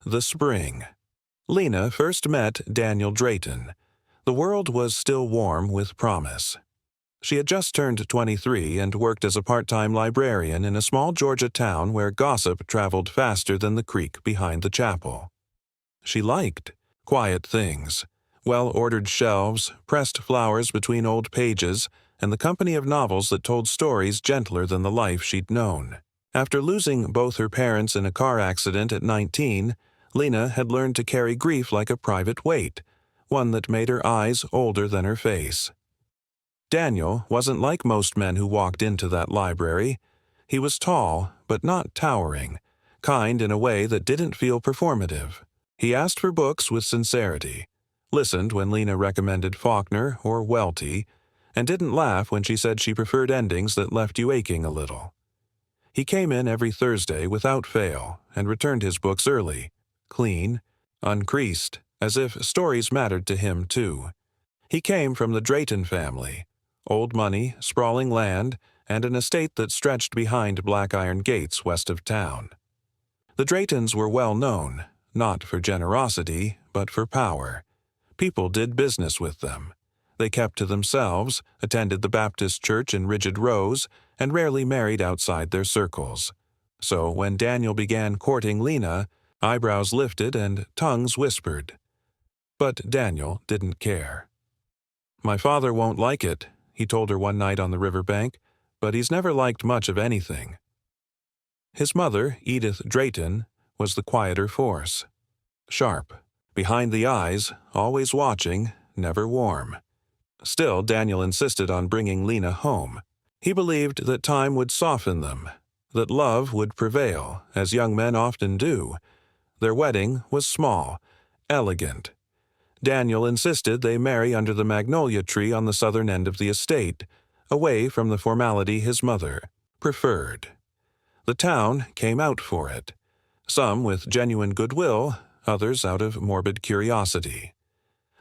The spring. Lena first met Daniel Drayton. The world was still warm with promise. She had just turned 23 and worked as a part-time librarian in a small Georgia town where gossip traveled faster than the creek behind the chapel. She liked quiet things, well-ordered shelves, pressed flowers between old pages, and the company of novels that told stories gentler than the life she'd known. After losing both her parents in a car accident at 19, Lena had learned to carry grief like a private weight, one that made her eyes older than her face. Daniel wasn't like most men who walked into that library. He was tall, but not towering, kind in a way that didn't feel performative. He asked for books with sincerity, listened when Lena recommended Faulkner or Welty, and didn't laugh when she said she preferred endings that left you aching a little. He came in every Thursday without fail and returned his books early, clean, uncreased, as if stories mattered to him too. He came from the Drayton family, old money, sprawling land, and an estate that stretched behind black iron gates west of town. The Draytons were well known, not for generosity, but for power. People did business with them. They kept to themselves, attended the Baptist church in rigid rows, and rarely married outside their circles. So when Daniel began courting Lena, eyebrows lifted and tongues whispered. But Daniel didn't care. "My father won't like it," he told her one night on the riverbank, "but he's never liked much of anything." His mother, Edith Drayton, was the quieter force. Sharp, behind the eyes, always watching, never warm. Still, Daniel insisted on bringing Lena home. He believed that time would soften them, that love would prevail, as young men often do. Their wedding was small, elegant. Daniel insisted they marry under the magnolia tree on the southern end of the estate, away from the formality his mother preferred. The town came out for it, some with genuine goodwill, others out of morbid curiosity.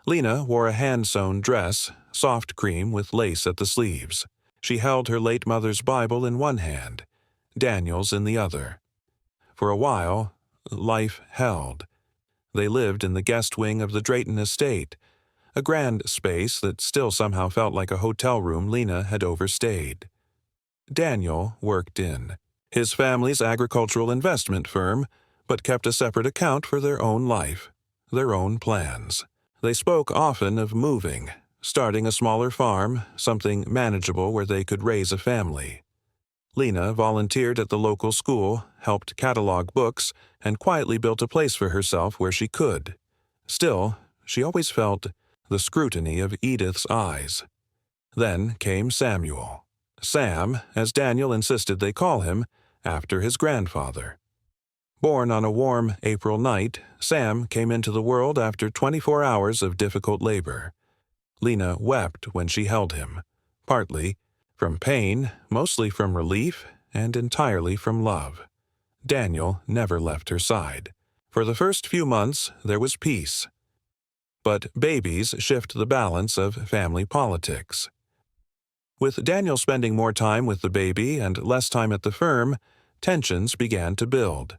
Lena wore a hand-sewn dress, soft cream with lace at the sleeves. She held her late mother's Bible in one hand, Daniel's in the other. For a while, life held. They lived in the guest wing of the Drayton estate, a grand space that still somehow felt like a hotel room Lena had overstayed. Daniel worked in his family's agricultural investment firm, but kept a separate account for their own life, their own plans. They spoke often of moving, starting a smaller farm, something manageable where they could raise a family. Lena volunteered at the local school, helped catalog books, and quietly built a place for herself where she could. Still, she always felt the scrutiny of Edith's eyes. Then came Samuel. Sam, as Daniel insisted they call him, after his grandfather. Born on a warm April night, Sam came into the world after 24 hours of difficult labor. Lena wept when she held him, partly from pain, mostly from relief, and entirely from love. Daniel never left her side. For the first few months, there was peace. But babies shift the balance of family politics. With Daniel spending more time with the baby and less time at the firm, tensions began to build.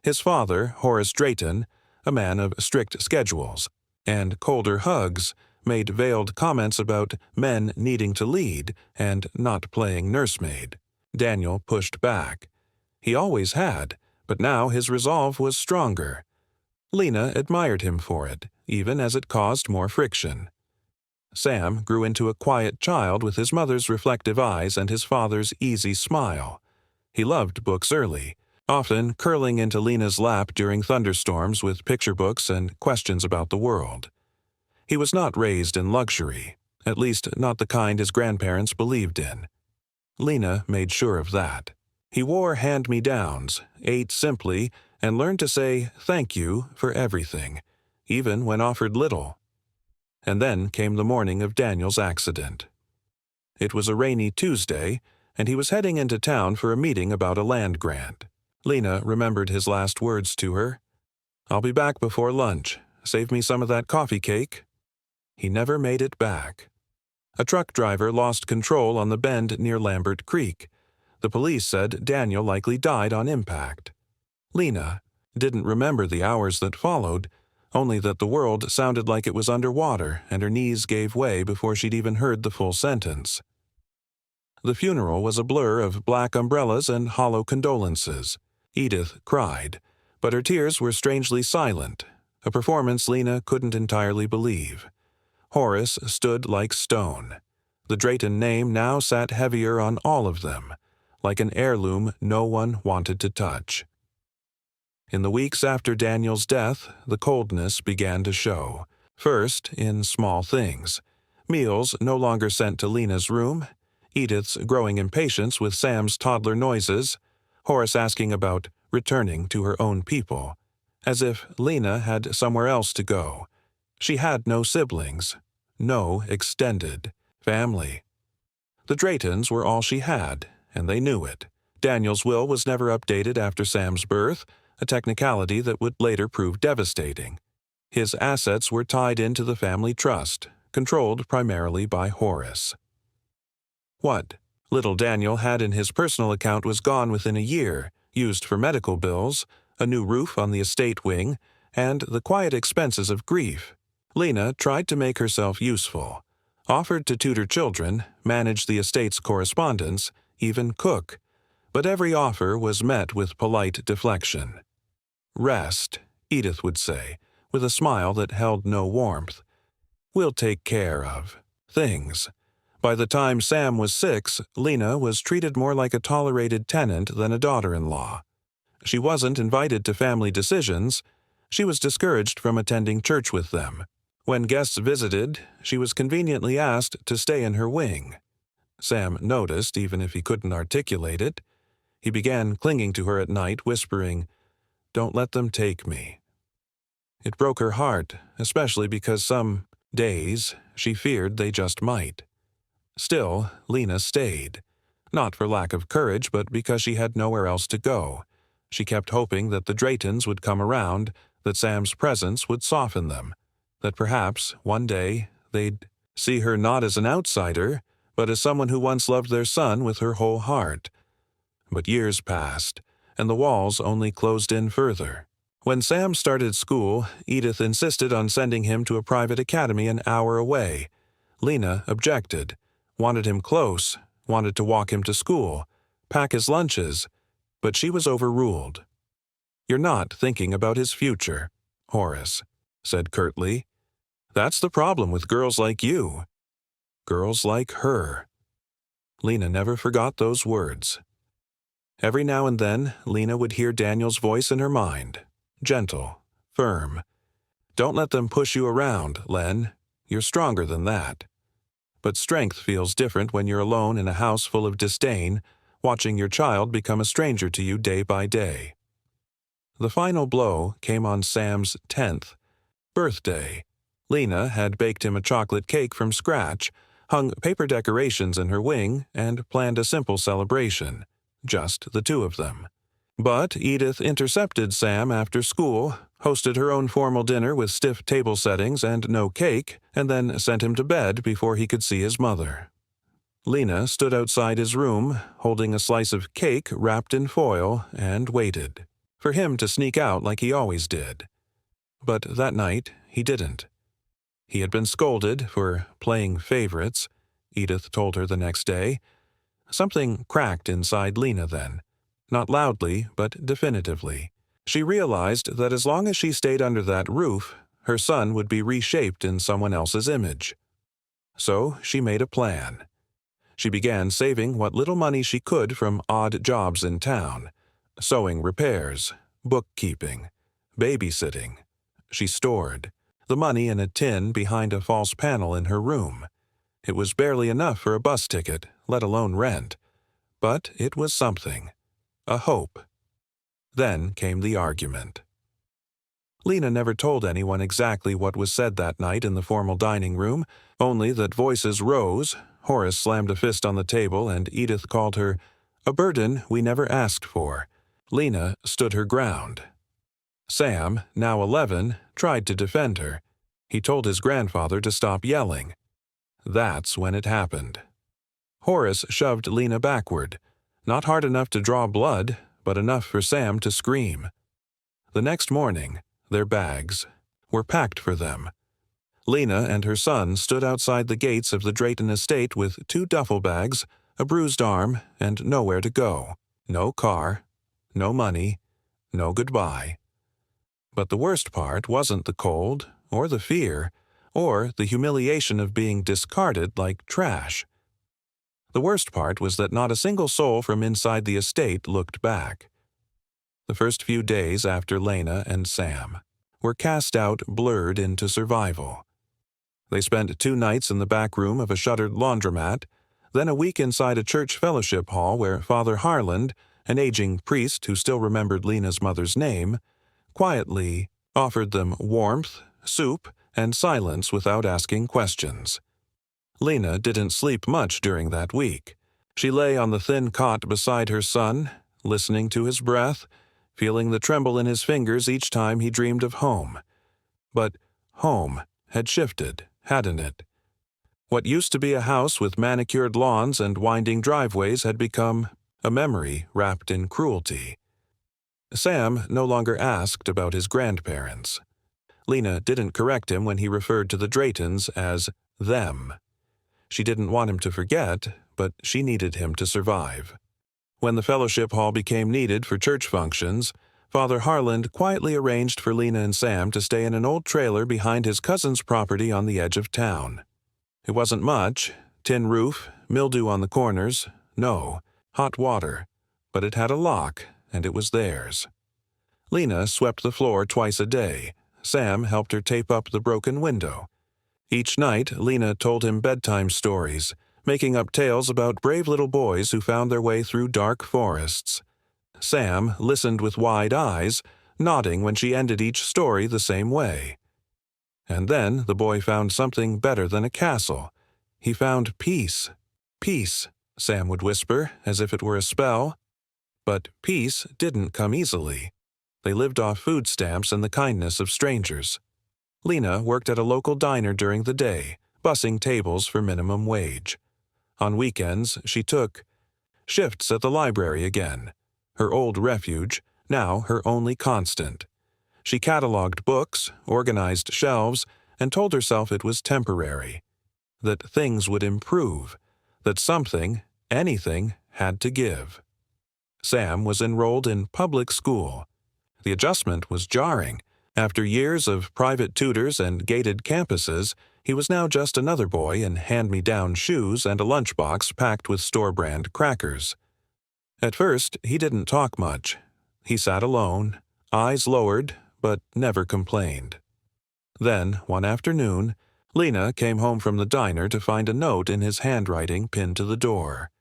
His father, Horace Drayton, a man of strict schedules and colder hugs, made veiled comments about men needing to lead and not playing nursemaid. Daniel pushed back. He always had, but now his resolve was stronger. Lena admired him for it, even as it caused more friction. Sam grew into a quiet child with his mother's reflective eyes and his father's easy smile. He loved books early, often curling into Lena's lap during thunderstorms with picture books and questions about the world. He was not raised in luxury, at least not the kind his grandparents believed in. Lena made sure of that. He wore hand-me-downs, ate simply, and learned to say thank you for everything, even when offered little. And then came the morning of Daniel's accident. It was a rainy Tuesday, and he was heading into town for a meeting about a land grant. Lena remembered his last words to her. "I'll be back before lunch. Save me some of that coffee cake." He never made it back. A truck driver lost control on the bend near Lambert Creek. The police said Daniel likely died on impact. Lena, didn't remember the hours that followed, only that the world sounded like it was underwater and her knees gave way before she'd even heard the full sentence. The funeral was a blur of black umbrellas and hollow condolences. Edith cried, but her tears were strangely silent, a performance Lena couldn't entirely believe. Horace stood like stone. The Drayton name now sat heavier on all of them, like an heirloom no one wanted to touch. In the weeks after Daniel's death, the coldness began to show. First, in small things. Meals no longer sent to Lena's room, Edith's growing impatience with Sam's toddler noises, Horace asking about returning to her own people, as if Lena had somewhere else to go. She had no siblings, no extended family. The Draytons were all she had, and they knew it. Daniel's will was never updated after Sam's birth, a technicality that would later prove devastating. His assets were tied into the family trust, controlled primarily by Horace. What little Daniel had in his personal account was gone within a year, used for medical bills, a new roof on the estate wing, and the quiet expenses of grief. Lena tried to make herself useful, offered to tutor children, manage the estate's correspondence, even cook, but every offer was met with polite deflection. Rest, Edith would say, with a smile that held no warmth. We'll take care of things. By the time Sam was 6, Lena was treated more like a tolerated tenant than a daughter-in-law. She wasn't invited to family decisions. She was discouraged from attending church with them. When guests visited, she was conveniently asked to stay in her wing. Sam noticed, even if he couldn't articulate it. He began clinging to her at night, whispering, "Don't let them take me." It broke her heart, especially because some days she feared they just might. Still, Lena stayed. Not for lack of courage, but because she had nowhere else to go. She kept hoping that the Draytons would come around, that Sam's presence would soften them, that perhaps, one day, they'd see her not as an outsider, but as someone who once loved their son with her whole heart. But years passed, and the walls only closed in further. When Sam started school, Edith insisted on sending him to a private academy an hour away. Lena objected, wanted him close, wanted to walk him to school, pack his lunches, but she was overruled. "You're not thinking about his future," Horace said curtly. "That's the problem with girls like you. Girls like her." Lena never forgot those words. Every now and then, Lena would hear Daniel's voice in her mind, gentle, firm. "Don't let them push you around, Len. You're stronger than that." But strength feels different when you're alone in a house full of disdain, watching your child become a stranger to you day by day. The final blow came on Sam's 10th birthday. Lena had baked him a chocolate cake from scratch, hung paper decorations in her wing, and planned a simple celebration. Just the two of them. But Edith intercepted Sam after school, hosted her own formal dinner with stiff table settings and no cake, and then sent him to bed before he could see his mother. Lena stood outside his room, holding a slice of cake wrapped in foil, and waited for him to sneak out like he always did. But that night, he didn't. He had been scolded for playing favorites, Edith told her the next day. Something cracked inside Lena then. Not loudly, but definitively. She realized that as long as she stayed under that roof, her son would be reshaped in someone else's image. So she made a plan. She began saving what little money she could from odd jobs in town. Sewing repairs, bookkeeping, babysitting. She stored the money in a tin behind a false panel in her room. It was barely enough for a bus ticket, let alone rent. But it was something. A hope. Then came the argument. Lena never told anyone exactly what was said that night in the formal dining room, only that voices rose, Horace slammed a fist on the table, and Edith called her a burden we never asked for. Lena stood her ground. Sam, now 11, tried to defend her. He told his grandfather to stop yelling. That's when it happened. Horace shoved Lena backward, not hard enough to draw blood, but enough for Sam to scream. The next morning, their bags were packed for them. Lena and her son stood outside the gates of the Drayton estate with 2 duffel bags, a bruised arm, and nowhere to go. No car, no money, no goodbye. But the worst part wasn't the cold, or the fear, or the humiliation of being discarded like trash. The worst part was that not a single soul from inside the estate looked back. The first few days after Lena and Sam were cast out blurred into survival. They spent 2 nights in the back room of a shuttered laundromat, then a week inside a church fellowship hall where Father Harland, an aging priest who still remembered Lena's mother's name, quietly offered them warmth, soup, and silence without asking questions. Lena didn't sleep much during that week. She lay on the thin cot beside her son, listening to his breath, feeling the tremble in his fingers each time he dreamed of home. But home had shifted, hadn't it? What used to be a house with manicured lawns and winding driveways had become a memory wrapped in cruelty. Sam no longer asked about his grandparents. Lena didn't correct him when he referred to the Draytons as them. She didn't want him to forget, but she needed him to survive. When the fellowship hall became needed for church functions, Father Harland quietly arranged for Lena and Sam to stay in an old trailer behind his cousin's property on the edge of town. It wasn't much, tin roof, mildew on the corners, no, hot water, but it had a lock, and it was theirs. Lena swept the floor twice a day. Sam helped her tape up the broken window. Each night, Lena told him bedtime stories, making up tales about brave little boys who found their way through dark forests. Sam listened with wide eyes, nodding when she ended each story the same way. And then the boy found something better than a castle. He found peace. Peace, Sam would whisper, as if it were a spell. But peace didn't come easily. They lived off food stamps and the kindness of strangers. Lena worked at a local diner during the day, bussing tables for minimum wage. On weekends, she took shifts at the library again, her old refuge, now her only constant. She cataloged books, organized shelves, and told herself it was temporary, that things would improve, that something, anything, had to give. Sam was enrolled in public school. The adjustment was jarring. After years of private tutors and gated campuses, he was now just another boy in hand-me-down shoes and a lunchbox packed with store-brand crackers. At first, he didn't talk much. He sat alone, eyes lowered, but never complained. Then, one afternoon, Lena came home from the diner to find a note in his handwriting pinned to the door.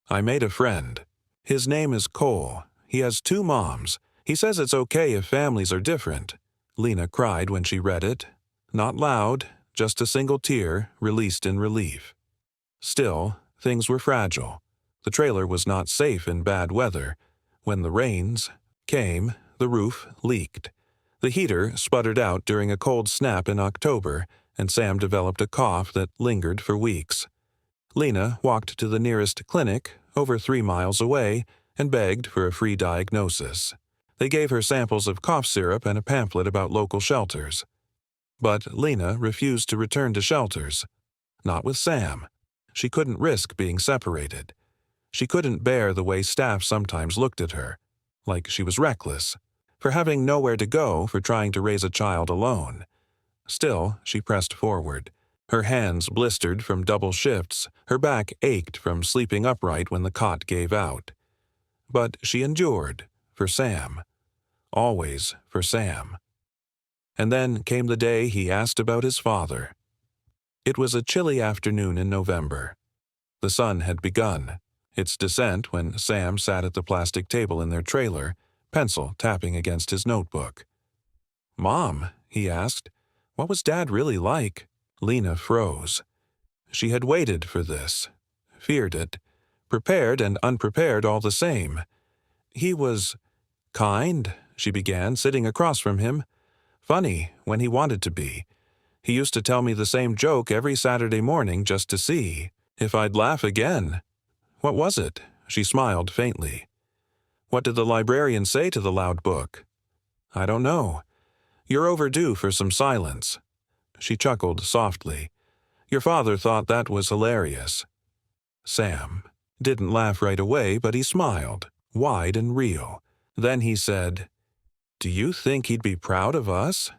"I made a friend. His name is Cole. He has 2 moms. He says it's okay if families are different." Lena cried when she read it. Not loud, just a single tear released in relief. Still, things were fragile. The trailer was not safe in bad weather. When the rains came, the roof leaked. The heater sputtered out during a cold snap in October, and Sam developed a cough that lingered for weeks. Lena walked to the nearest clinic, over 3 miles away, and begged for a free diagnosis. They gave her samples of cough syrup and a pamphlet about local shelters. But Lena refused to return to shelters. Not with Sam. She couldn't risk being separated. She couldn't bear the way staff sometimes looked at her, like she was reckless, for having nowhere to go, for trying to raise a child alone. Still, she pressed forward. Her hands blistered from double shifts, her back ached from sleeping upright when the cot gave out. But she endured, for Sam. Always for Sam. And then came the day he asked about his father. It was a chilly afternoon in November. The sun had begun its descent when Sam sat at the plastic table in their trailer, pencil tapping against his notebook. "Mom," he asked, "what was Dad really like?" Lena froze. She had waited for this, feared it, prepared and unprepared all the same. "He was kind," she began, sitting across from him. "Funny, when he wanted to be. He used to tell me the same joke every Saturday morning just to see if I'd laugh again." "What was it?" She smiled faintly. "What did the librarian say to the loud book?" I don't know. You're overdue for some silence." She chuckled softly. "Your father thought that was hilarious." Sam didn't laugh right away, but he smiled, wide and real. Then he said, "Do you think he'd be proud of us?"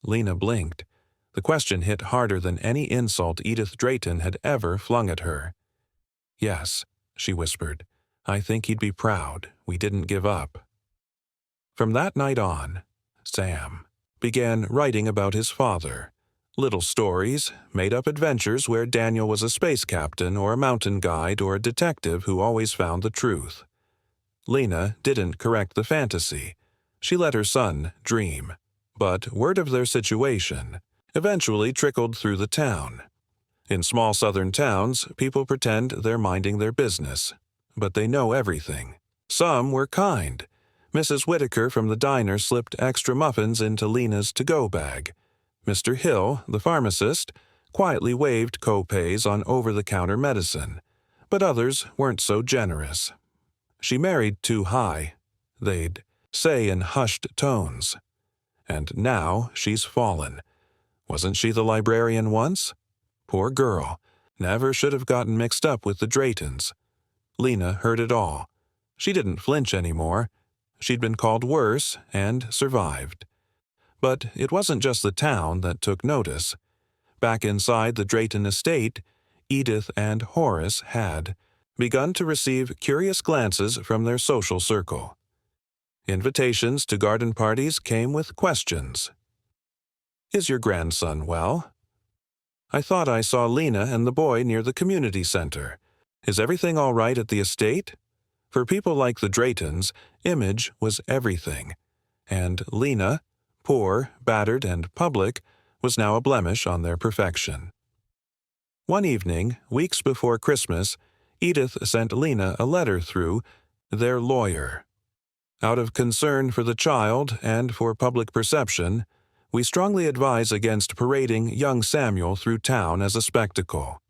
Lena blinked. The question hit harder than any insult Edith Drayton had ever flung at her. "Yes," she whispered. "I think he'd be proud we didn't give up." From that night on, Sam began writing about his father. Little stories, made-up adventures where Daniel was a space captain or a mountain guide or a detective who always found the truth. Lena didn't correct the fantasy. She let her son dream. But word of their situation eventually trickled through the town. In small southern towns, people pretend they're minding their business, but they know everything. Some were kind. Mrs. Whitaker from the diner slipped extra muffins into Lena's to-go bag. Mr. Hill, the pharmacist, quietly waived co-pays on over-the-counter medicine, but others weren't so generous. She married too high, they'd say in hushed tones. And now she's fallen. Wasn't she the librarian once? Poor girl. Never should have gotten mixed up with the Draytons. Lena heard it all. She didn't flinch anymore. She'd been called worse and survived. But it wasn't just the town that took notice. Back inside the Drayton estate, Edith and Horace had begun to receive curious glances from their social circle. Invitations to garden parties came with questions. "Is your grandson well? I thought I saw Lena and the boy near the community center. Is everything all right at the estate?" For people like the Draytons, image was everything. And Lena, poor, battered, and public, was now a blemish on their perfection. One evening, weeks before Christmas, Edith sent Lena a letter through their lawyer. "Out of concern for the child and for public perception, we strongly advise against parading young Samuel through town as a spectacle.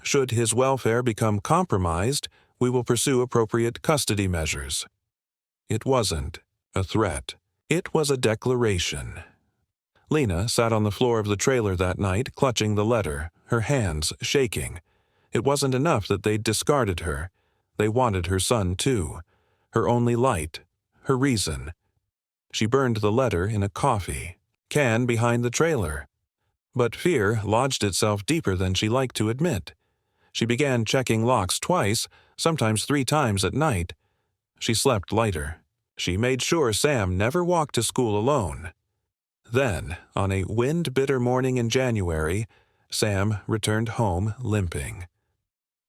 Should his welfare become compromised, we will pursue appropriate custody measures." It wasn't a threat. It was a declaration. Lena sat on the floor of the trailer that night, clutching the letter, her hands shaking. It wasn't enough that they'd discarded her. They wanted her son, too. Her only light. Her reason. She burned the letter in a coffee can behind the trailer. But fear lodged itself deeper than she liked to admit. She began checking locks twice, sometimes 3 times at night. She slept lighter. She made sure Sam never walked to school alone. Then, on a wind-bitter morning in January, Sam returned home limping.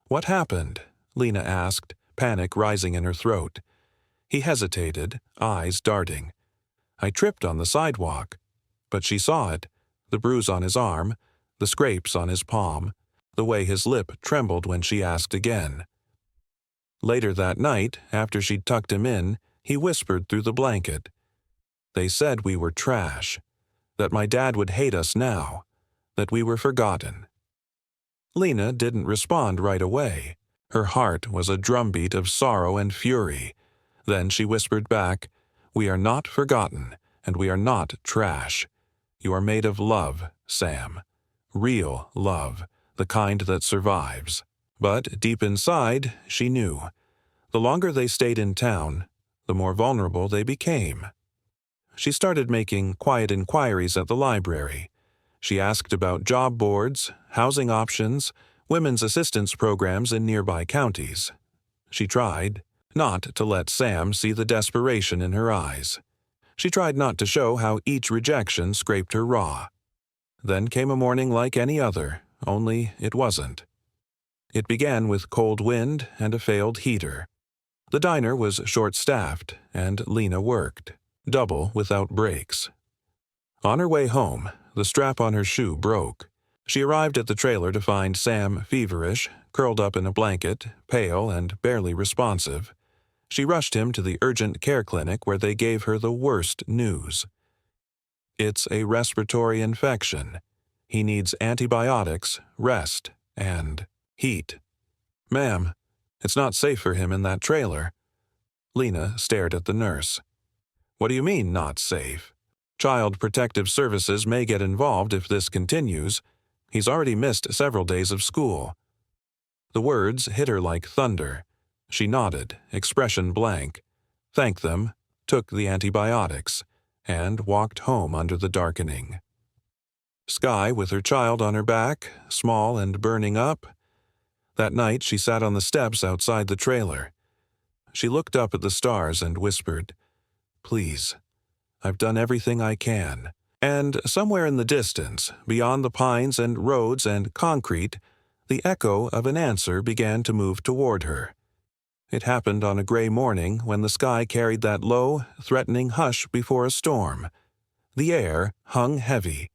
"What happened?" Lena asked, panic rising in her throat. He hesitated, eyes darting. "I tripped on the sidewalk." But she saw it, the bruise on his arm, the scrapes on his palm, the way his lip trembled when she asked again. Later that night, after she'd tucked him in, he whispered through the blanket, "They said we were trash, that my dad would hate us now, that we were forgotten." Lena didn't respond right away. Her heart was a drumbeat of sorrow and fury. Then she whispered back, "We are not forgotten, and we are not trash. You are made of love, Sam. Real love, the kind that survives." But deep inside, she knew. The longer they stayed in town, the more vulnerable they became. She started making quiet inquiries at the library. She asked about job boards, housing options, women's assistance programs in nearby counties. She tried not to let Sam see the desperation in her eyes. She tried not to show how each rejection scraped her raw. Then came a morning like any other, only it wasn't. It began with cold wind and a failed heater. The diner was short-staffed, and Lena worked, double without breaks. On her way home, the strap on her shoe broke. She arrived at the trailer to find Sam feverish, curled up in a blanket, pale and barely responsive. She rushed him to the urgent care clinic where they gave her the worst news. "It's a respiratory infection. He needs antibiotics, rest, and heat." "Ma'am, it's not safe for him in that trailer." Lena stared at the nurse. What do you mean, not safe? Child Protective Services may get involved if this continues. He's already missed several days of school. The words hit her like thunder. She nodded, expression blank, thanked them, took the antibiotics, and walked home under the darkening. Sky with her child on her back, small and burning up. That night she sat on the steps outside the trailer. She looked up at the stars and whispered, "Please, I've done everything I can." And somewhere in the distance, beyond the pines and roads and concrete, the echo of an answer began to move toward her. It happened on a gray morning when the sky carried that low, threatening hush before a storm. The air hung heavy.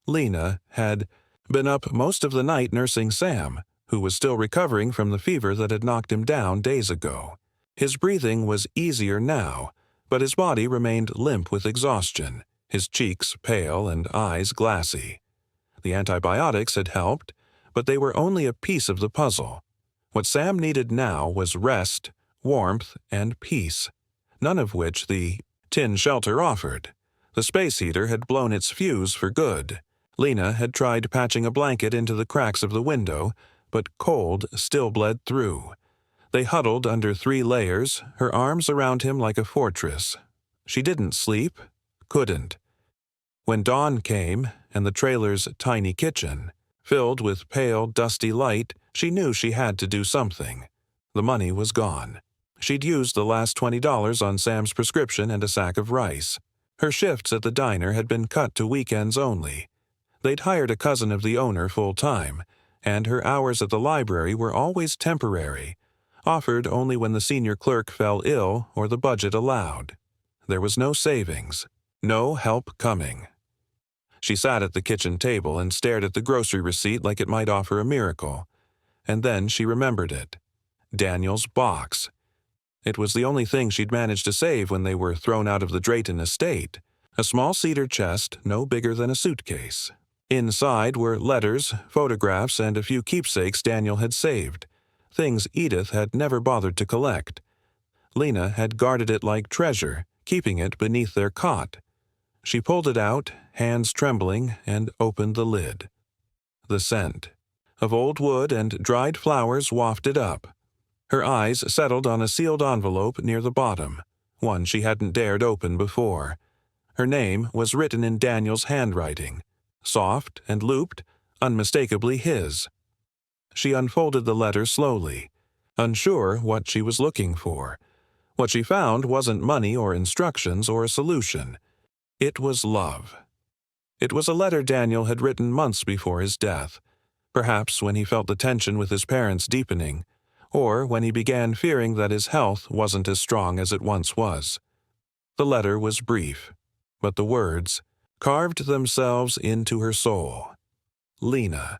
Lena had been up most of the night nursing Sam, who was still recovering from the fever that had knocked him down days ago. His breathing was easier now, but his body remained limp with exhaustion, his cheeks pale and eyes glassy. The antibiotics had helped, but they were only a piece of the puzzle. What Sam needed now was rest, warmth, and peace, none of which the tin shelter offered. The space heater had blown its fuse for good. Lena had tried patching a blanket into the cracks of the window, but cold still bled through. They huddled under 3 layers, her arms around him like a fortress. She didn't sleep, couldn't. When dawn came, and the trailer's tiny kitchen, filled with pale, dusty light, she knew she had to do something. The money was gone. She'd used the last $20 on Sam's prescription and a sack of rice. Her shifts at the diner had been cut to weekends only. They'd hired a cousin of the owner full-time, and her hours at the library were always temporary, offered only when the senior clerk fell ill or the budget allowed. There was no savings, no help coming. She sat at the kitchen table and stared at the grocery receipt like it might offer a miracle. And then she remembered it. Daniel's box. It was the only thing she'd managed to save when they were thrown out of the Drayton estate. A small cedar chest no bigger than a suitcase. Inside were letters, photographs, and a few keepsakes Daniel had saved, things Edith had never bothered to collect. Lena had guarded it like treasure, keeping it beneath their cot. She pulled it out, hands trembling, and opened the lid. The scent of old wood and dried flowers wafted up. Her eyes settled on a sealed envelope near the bottom, one she hadn't dared open before. Her name was written in Daniel's handwriting, soft and looped, unmistakably his. She unfolded the letter slowly, unsure what she was looking for. What she found wasn't money or instructions or a solution. It was love. It was a letter Daniel had written months before his death, perhaps when he felt the tension with his parents deepening, or when he began fearing that his health wasn't as strong as it once was. The letter was brief, but the words carved themselves into her soul. Lena,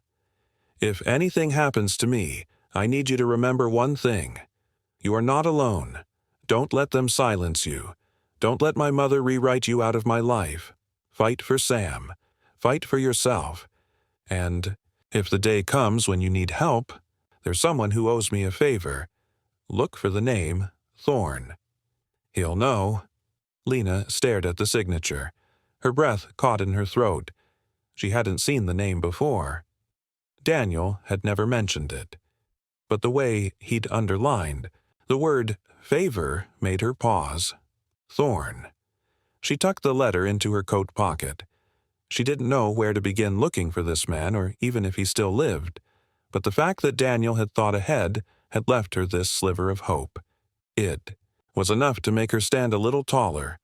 if anything happens to me, I need you to remember one thing. You are not alone. Don't let them silence you. Don't let my mother rewrite you out of my life. Fight for Sam. Fight for yourself. And if the day comes when you need help, there's someone who owes me a favor. Look for the name Thorne. He'll know. Lena stared at the signature. Her breath caught in her throat. She hadn't seen the name before. Daniel had never mentioned it. But the way he'd underlined, the word favor made her pause. Thorne. She tucked the letter into her coat pocket. She didn't know where to begin looking for this man, or even if he still lived. But the fact that Daniel had thought ahead had left her this sliver of hope. It was enough to make her stand a little taller.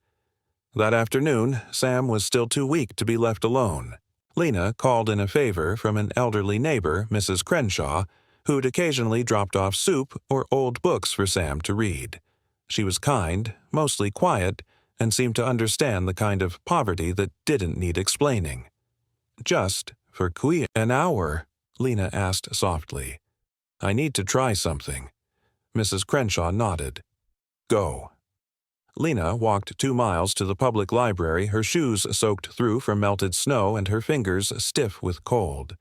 That afternoon, Sam was still too weak to be left alone. Lena called in a favor from an elderly neighbor, Mrs. Crenshaw, who'd occasionally dropped off soup or old books for Sam to read. She was kind, mostly quiet, and seemed to understand the kind of poverty that didn't need explaining. "Just for an hour?" Lena asked softly. "I need to try something." Mrs. Crenshaw nodded. "Go." Lena walked 2 miles to the public library, her shoes soaked through from melted snow and her fingers stiff with cold.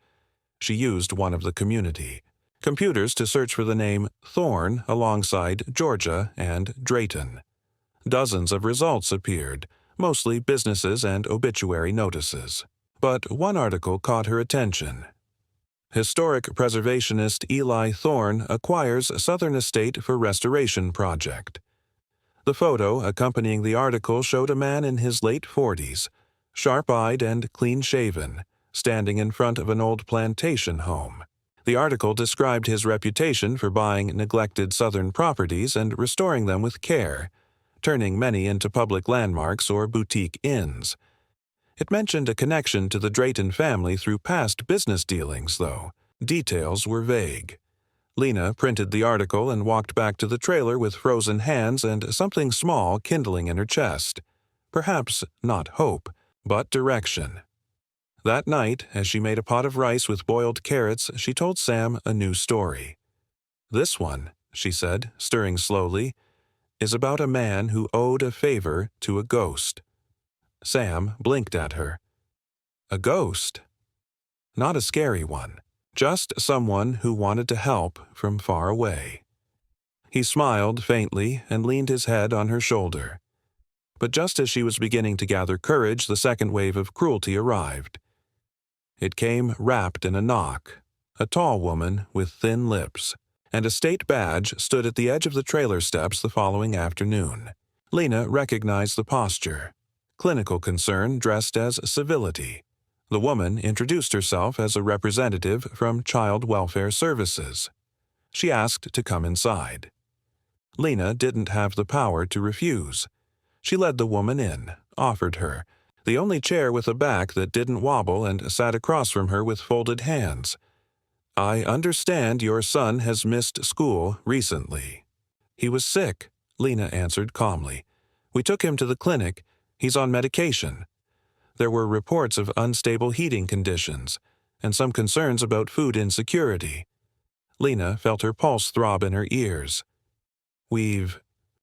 She used one of the community computers to search for the name Thorne alongside Georgia and Drayton. Dozens of results appeared, mostly businesses and obituary notices. But one article caught her attention. Historic preservationist Eli Thorne acquires Southern Estate for Restoration Project. The photo accompanying the article showed a man in his late 40s, sharp-eyed and clean-shaven, standing in front of an old plantation home. The article described his reputation for buying neglected Southern properties and restoring them with care, turning many into public landmarks or boutique inns. It mentioned a connection to the Drayton family through past business dealings, though. Details were vague. Lena printed the article and walked back to the trailer with frozen hands and something small kindling in her chest. Perhaps not hope, but direction. That night, as she made a pot of rice with boiled carrots, she told Sam a new story. "This one," she said, stirring slowly, "is about a man who owed a favor to a ghost." Sam blinked at her. A ghost? Not a scary one, just someone who wanted to help from far away. He smiled faintly and leaned his head on her shoulder. But just as she was beginning to gather courage, the second wave of cruelty arrived. It came wrapped in a knock. A tall woman with thin lips and a state badge stood at the edge of the trailer steps the following afternoon. Lena recognized the posture. Clinical concern dressed as civility. The woman introduced herself as a representative from Child Welfare Services. She asked to come inside. Lena didn't have the power to refuse. She led the woman in, offered her the only chair with a back that didn't wobble, and sat across from her with folded hands. "I understand your son has missed school recently." "He was sick," Lena answered calmly. "We took him to the clinic. He's on medication." There were reports of unstable heating conditions and some concerns about food insecurity. Lena felt her pulse throb in her ears. "We've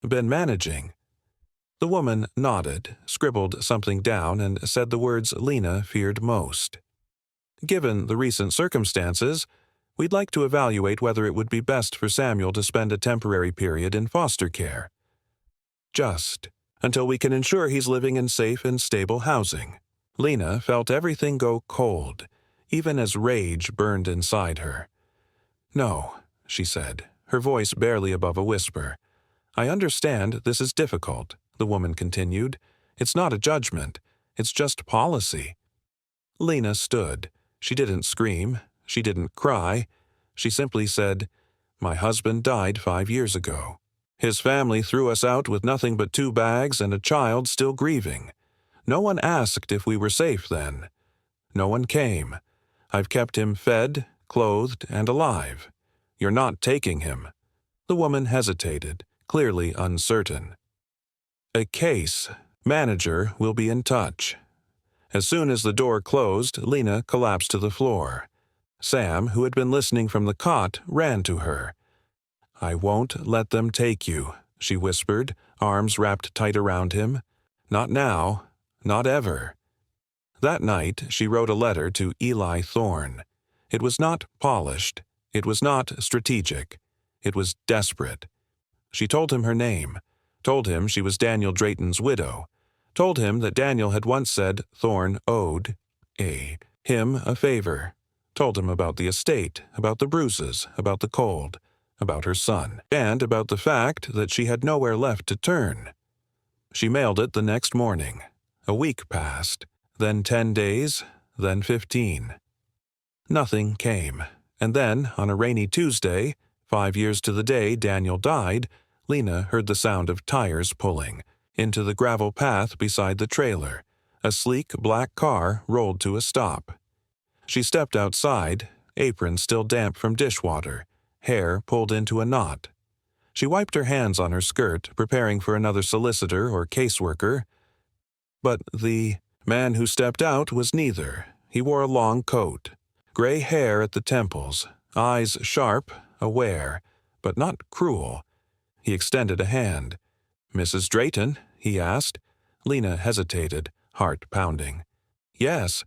been managing." The woman nodded, scribbled something down, and said the words Lena feared most. "Given the recent circumstances, we'd like to evaluate whether it would be best for Samuel to spend a temporary period in foster care. Just until we can ensure he's living in safe and stable housing." Lena felt everything go cold, even as rage burned inside her. "No," she said, her voice barely above a whisper. "I understand this is difficult," the woman continued. "It's not a judgment. It's just policy." Lena stood. She didn't scream. She didn't cry. She simply said, "My husband died 5 years ago. His family threw us out with nothing but 2 bags and a child still grieving. No one asked if we were safe then. No one came. I've kept him fed, clothed, and alive. You're not taking him." The woman hesitated, clearly uncertain. "A case. Manager will be in touch." As soon as the door closed, Lena collapsed to the floor. Sam, who had been listening from the cot, ran to her. "I won't let them take you," she whispered, arms wrapped tight around him. "Not now. Not ever." That night, she wrote a letter to Eli Thorne. It was not polished. It was not strategic. It was desperate. She told him her name, told him she was Daniel Drayton's widow, told him that Daniel had once said Thorne owed him a favor, told him about the estate, about the bruises, about the cold, about her son, and about the fact that she had nowhere left to turn. She mailed it the next morning. A week passed, then 10 days, then 15. Nothing came, and then, on a rainy Tuesday, 5 years to the day Daniel died, Lena heard the sound of tires pulling. Into the gravel path beside the trailer, a sleek black car rolled to a stop. She stepped outside, apron still damp from dishwater, hair pulled into a knot. She wiped her hands on her skirt, preparing for another solicitor or caseworker. But the man who stepped out was neither. He wore a long coat, gray hair at the temples, eyes sharp, aware, but not cruel. He extended a hand. "Mrs. Drayton?" he asked. Lena hesitated, heart pounding. "Yes."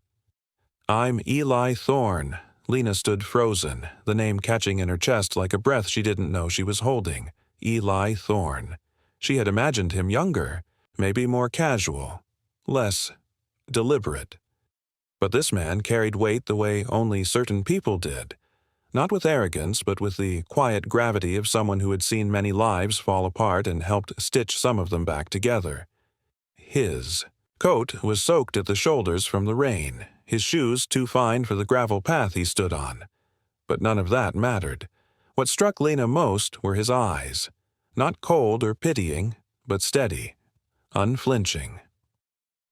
"I'm Eli Thorne." Lena stood frozen, the name catching in her chest like a breath she didn't know she was holding. Eli Thorne. She had imagined him younger, maybe more casual, less deliberate. But this man carried weight the way only certain people did, not with arrogance, but with the quiet gravity of someone who had seen many lives fall apart and helped stitch some of them back together. His coat was soaked at the shoulders from the rain, his shoes too fine for the gravel path he stood on. But none of that mattered. What struck Lena most were his eyes, not cold or pitying, but steady, unflinching.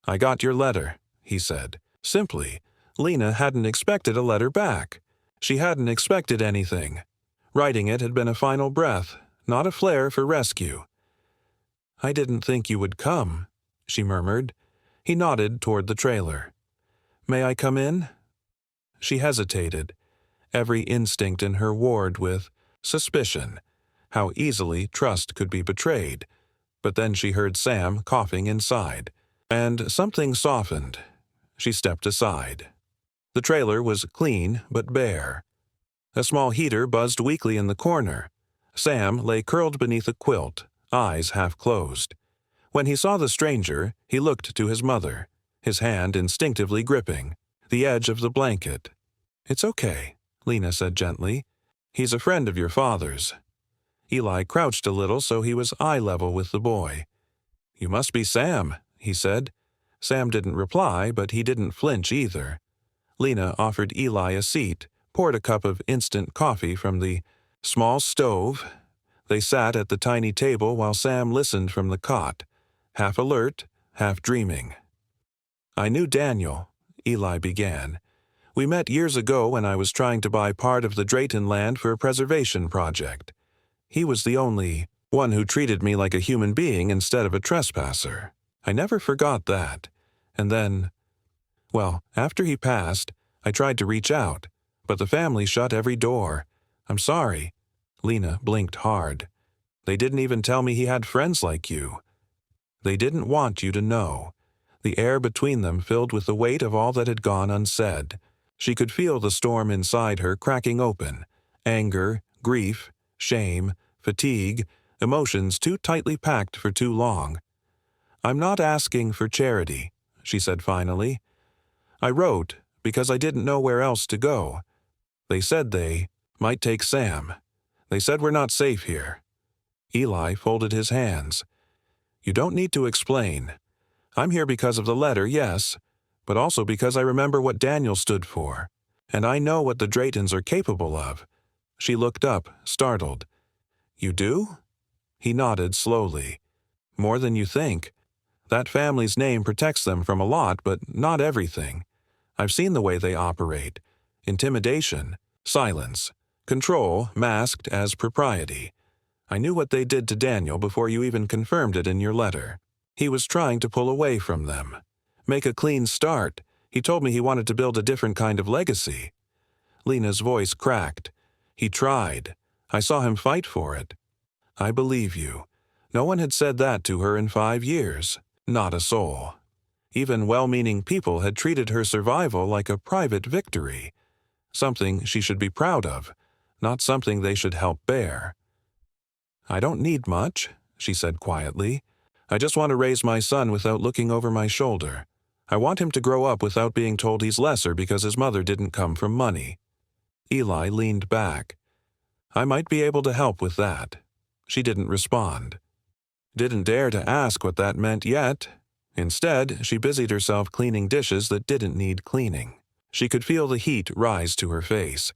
"I got your letter," he said. Simply, Lena hadn't expected a letter back. She hadn't expected anything. Writing it had been a final breath, not a flare for rescue. "I didn't think you would come," she murmured. He nodded toward the trailer. "May I come in?" She hesitated, every instinct in her warred with suspicion, how easily trust could be betrayed. But then she heard Sam coughing inside, and something softened. She stepped aside. The trailer was clean but bare. A small heater buzzed weakly in the corner. Sam lay curled beneath a quilt, eyes half closed. When he saw the stranger, he looked to his mother, his hand instinctively gripping the edge of the blanket. "It's okay," Lena said gently. "He's a friend of your father's." Eli crouched a little so he was eye level with the boy. "You must be Sam," he said. Sam didn't reply, but he didn't flinch either. Lena offered Eli a seat, poured a cup of instant coffee from the small stove. They sat at the tiny table while Sam listened from the cot, half alert, half dreaming. "I knew Daniel," Eli began. "We met years ago when I was trying to buy part of the Drayton land for a preservation project. He was the only one who treated me like a human being instead of a trespasser. I never forgot that. And then, well, after he passed, I tried to reach out, but the family shut every door. I'm sorry." Lena blinked hard. "They didn't even tell me he had friends like you. They didn't want you to know." The air between them filled with the weight of all that had gone unsaid. She could feel the storm inside her cracking open. Anger, grief, shame, fatigue, emotions too tightly packed for too long. "I'm not asking for charity," she said finally. "I wrote because I didn't know where else to go. They said they might take Sam. They said we're not safe here." Eli folded his hands. "You don't need to explain. I'm here because of the letter, yes, but also because I remember what Daniel stood for, and I know what the Draytons are capable of." She looked up, startled. "You do?" He nodded slowly. "More than you think. That family's name protects them from a lot, but not everything. I've seen the way they operate. Intimidation, silence, control masked as propriety. I knew what they did to Daniel before you even confirmed it in your letter. He was trying to pull away from them. Make a clean start. He told me he wanted to build a different kind of legacy." Lena's voice cracked. "He tried. I saw him fight for it." "I believe you." No one had said that to her in 5 years. Not a soul. Even well-meaning people had treated her survival like a private victory, something she should be proud of, not something they should help bear. "I don't need much," she said quietly. "I just want to raise my son without looking over my shoulder. I want him to grow up without being told he's lesser because his mother didn't come from money." Eli leaned back. "I might be able to help with that." She didn't respond. Didn't dare to ask what that meant yet. Instead, she busied herself cleaning dishes that didn't need cleaning. She could feel the heat rise to her face,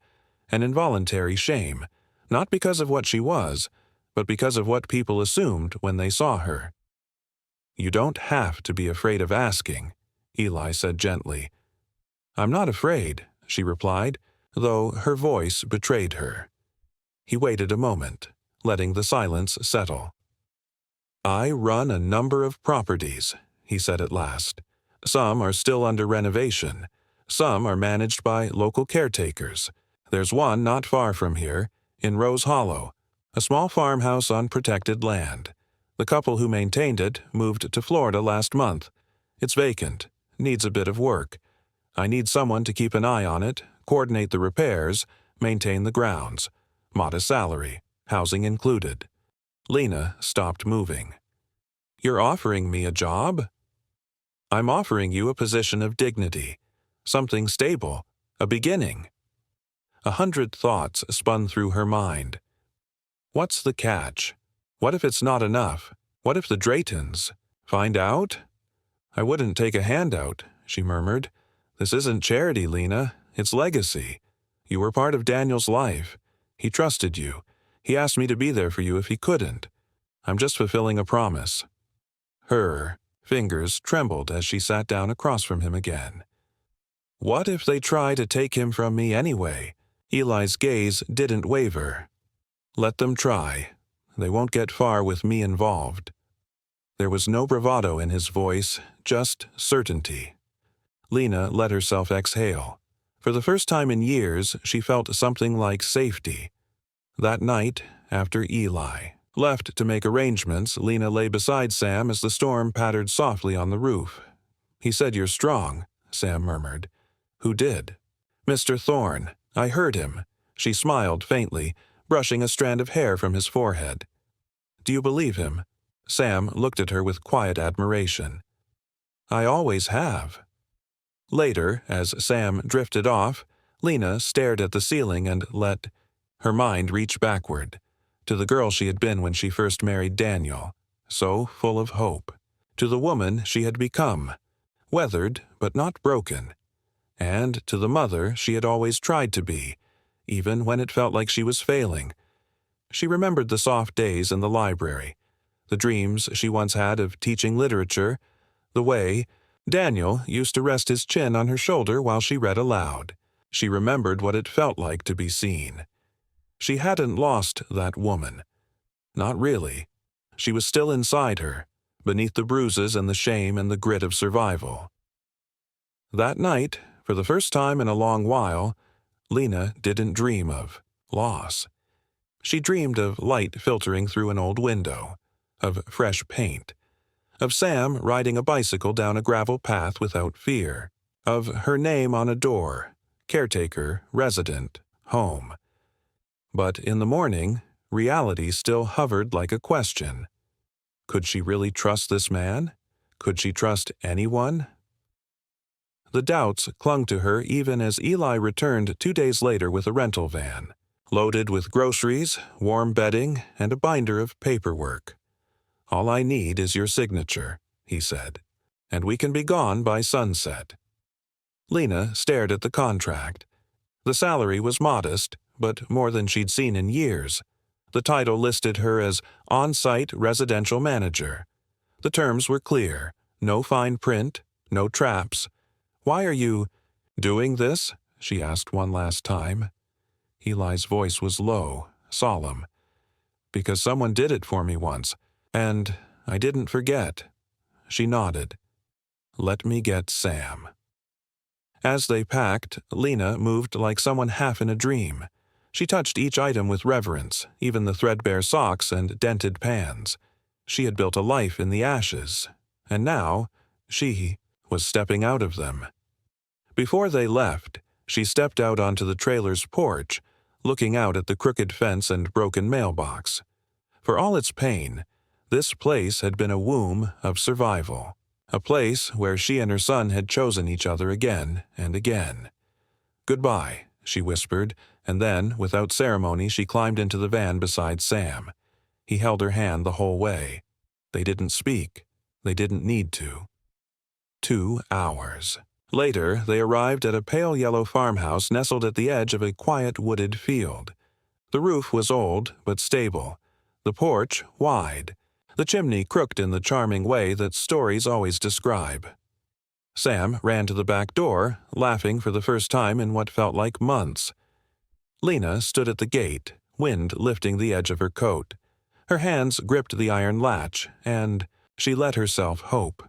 an involuntary shame, not because of what she was, but because of what people assumed when they saw her. "You don't have to be afraid of asking," Eli said gently. "I'm not afraid," she replied, though her voice betrayed her. He waited a moment, letting the silence settle. "I run a number of properties," he said at last. "Some are still under renovation. Some are managed by local caretakers. There's one not far from here, in Rose Hollow, a small farmhouse on protected land. The couple who maintained it moved to Florida last month. It's vacant, needs a bit of work. I need someone to keep an eye on it, coordinate the repairs, maintain the grounds. Modest salary, housing included." Lena stopped moving. You're offering me a job? I'm offering you a position of dignity, something stable, a beginning. 100 thoughts spun through her mind. What's the catch? What if it's not enough? What if the Draytons find out? I wouldn't take a handout, she murmured. This isn't charity, Lena. It's legacy. You were part of Daniel's life. He trusted you. He asked me to be there for you if he couldn't. I'm just fulfilling a promise. Her fingers trembled as she sat down across from him again. What if they try to take him from me anyway? Eli's gaze didn't waver. Let them try. They won't get far with me involved. There was no bravado in his voice, just certainty. Lena let herself exhale. For the first time in years, she felt something like safety. That night, after Eli left to make arrangements, Lena lay beside Sam as the storm pattered softly on the roof. He said you're strong, Sam murmured. Who did? Mr. Thorne. I heard him. She smiled faintly, brushing a strand of hair from his forehead. Do you believe him? Sam looked at her with quiet admiration. I always have. Later, as Sam drifted off, Lena stared at the ceiling and let her mind reach backward, to the girl she had been when she first married Daniel, so full of hope, to the woman she had become, weathered but not broken, and to the mother she had always tried to be, even when it felt like she was failing. She remembered the soft days in the library, the dreams she once had of teaching literature, the way Daniel used to rest his chin on her shoulder while she read aloud. She remembered what it felt like to be seen. She hadn't lost that woman. Not really. She was still inside her, beneath the bruises and the shame and the grit of survival. That night, for the first time in a long while, Lena didn't dream of loss. She dreamed of light filtering through an old window, of fresh paint, of Sam riding a bicycle down a gravel path without fear, of her name on a door, caretaker, resident, home. But in the morning, reality still hovered like a question. Could she really trust this man? Could she trust anyone? The doubts clung to her even as Eli returned 2 days later with a rental van, loaded with groceries, warm bedding, and a binder of paperwork. All I need is your signature, he said, and we can be gone by sunset. Lena stared at the contract. The salary was modest, but more than she'd seen in years. The title listed her as on-site residential manager. The terms were clear, no fine print, no traps. Why are you doing this? She asked one last time. Eli's voice was low, solemn. Because someone did it for me once. And I didn't forget. She nodded. Let me get Sam. As they packed, Lena moved like someone half in a dream. She touched each item with reverence, even the threadbare socks and dented pans. She had built a life in the ashes, and now she was stepping out of them. Before they left, she stepped out onto the trailer's porch, looking out at the crooked fence and broken mailbox. For all its pain, this place had been a womb of survival, a place where she and her son had chosen each other again and again. Goodbye, she whispered, and then, without ceremony, she climbed into the van beside Sam. He held her hand the whole way. They didn't speak. They didn't need to. 2 hours. Later, they arrived at a pale yellow farmhouse nestled at the edge of a quiet wooded field. The roof was old but stable, the porch wide, the chimney crooked in the charming way that stories always describe. Sam ran to the back door, laughing for the first time in what felt like months. Lena stood at the gate, wind lifting the edge of her coat. Her hands gripped the iron latch, and she let herself hope.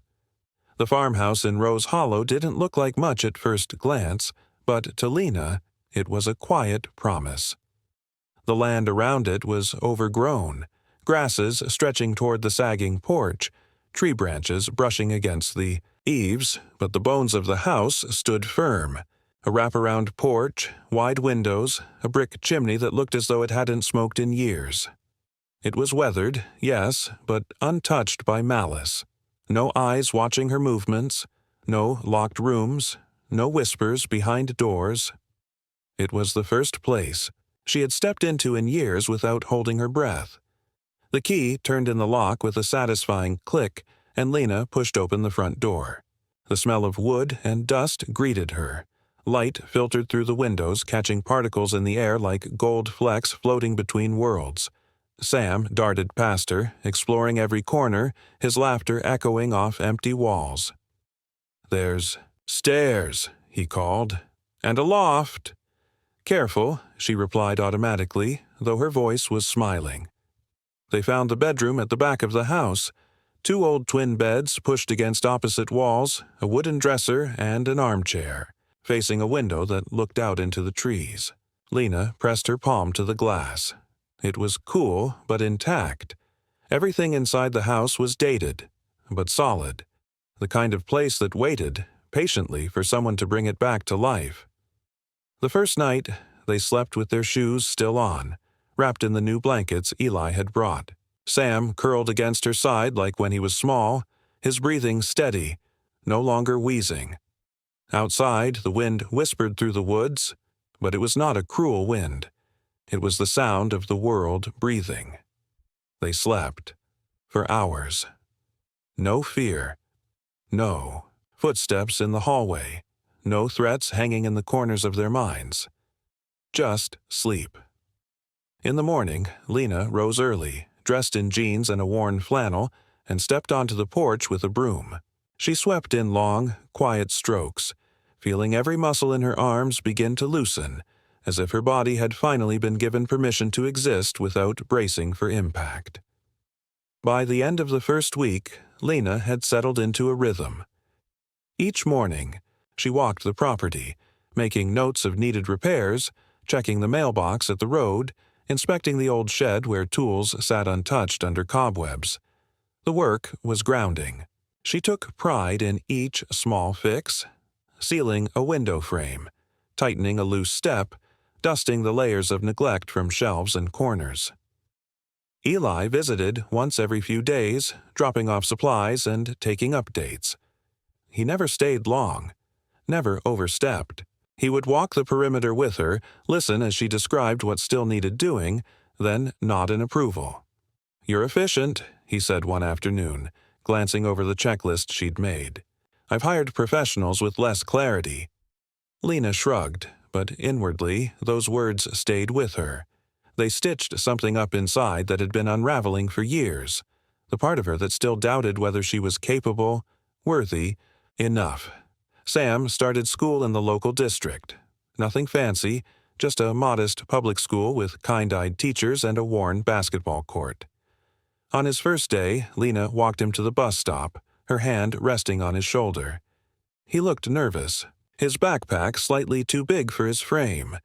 The farmhouse in Rose Hollow didn't look like much at first glance, but to Lena, it was a quiet promise. The land around it was overgrown, grasses stretching toward the sagging porch, tree branches brushing against the eaves, but the bones of the house stood firm. A wraparound porch, wide windows, a brick chimney that looked as though it hadn't smoked in years. It was weathered, yes, but untouched by malice. No eyes watching her movements, no locked rooms, no whispers behind doors. It was the first place she had stepped into in years without holding her breath. The key turned in the lock with a satisfying click, and Lena pushed open the front door. The smell of wood and dust greeted her. Light filtered through the windows, catching particles in the air like gold flecks floating between worlds. Sam darted past her, exploring every corner, his laughter echoing off empty walls. "There's stairs," he called, "and a loft." "Careful," she replied automatically, though her voice was smiling. They found the bedroom at the back of the house. 2 old twin beds pushed against opposite walls, a wooden dresser, and an armchair, facing a window that looked out into the trees. Lena pressed her palm to the glass. It was cool, but intact. Everything inside the house was dated, but solid. The kind of place that waited, patiently, for someone to bring it back to life. The first night, they slept with their shoes still on, wrapped in the new blankets Eli had brought. Sam curled against her side like when he was small, his breathing steady, no longer wheezing. Outside, the wind whispered through the woods, but it was not a cruel wind. It was the sound of the world breathing. They slept. For hours. No fear. No footsteps in the hallway. No threats hanging in the corners of their minds. Just sleep. In the morning, Lena rose early, dressed in jeans and a worn flannel, and stepped onto the porch with a broom. She swept in long, quiet strokes, feeling every muscle in her arms begin to loosen, as if her body had finally been given permission to exist without bracing for impact. By the end of the first week, Lena had settled into a rhythm. Each morning, she walked the property, making notes of needed repairs, checking the mailbox at the road, inspecting the old shed where tools sat untouched under cobwebs. The work was grounding. She took pride in each small fix, sealing a window frame, tightening a loose step, dusting the layers of neglect from shelves and corners. Eli visited once every few days, dropping off supplies and taking updates. He never stayed long, never overstepped. He would walk the perimeter with her, listen as she described what still needed doing, then nod in approval. "You're efficient," he said one afternoon, glancing over the checklist she'd made. "I've hired professionals with less clarity." Lena shrugged, but inwardly those words stayed with her. They stitched something up inside that had been unraveling for years, the part of her that still doubted whether she was capable, worthy, enough. Sam started school in the local district. Nothing fancy, just a modest public school with kind-eyed teachers and a worn basketball court. On his first day, Lena walked him to the bus stop, her hand resting on his shoulder. He looked nervous, his backpack slightly too big for his frame.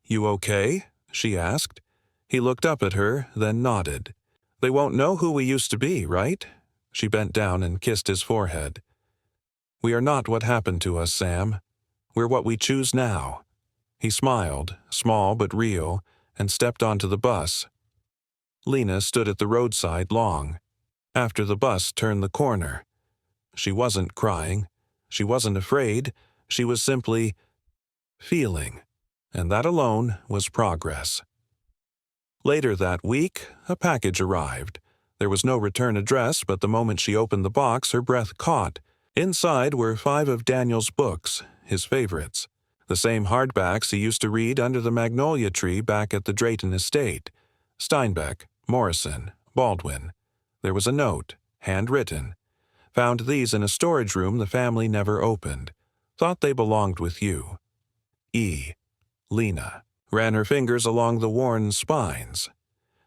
"You okay?" she asked. He looked up at her, then nodded. "They won't know who we used to be, right?" She bent down and kissed his forehead. "We are not what happened to us, Sam. We're what we choose now." He smiled, small but real, and stepped onto the bus. Lena stood at the roadside long. After the bus turned the corner. She wasn't crying. She wasn't afraid. She was simply feeling, and that alone was progress. Later that week, a package arrived. There was no return address, but the moment she opened the box, her breath caught. Inside were 5 of Daniel's books, his favorites. The same hardbacks he used to read under the magnolia tree back at the Drayton estate. Steinbeck, Morrison, Baldwin. There was a note, handwritten. "Found these in a storage room the family never opened. Thought they belonged with you. E. Lena." Ran her fingers along the worn spines.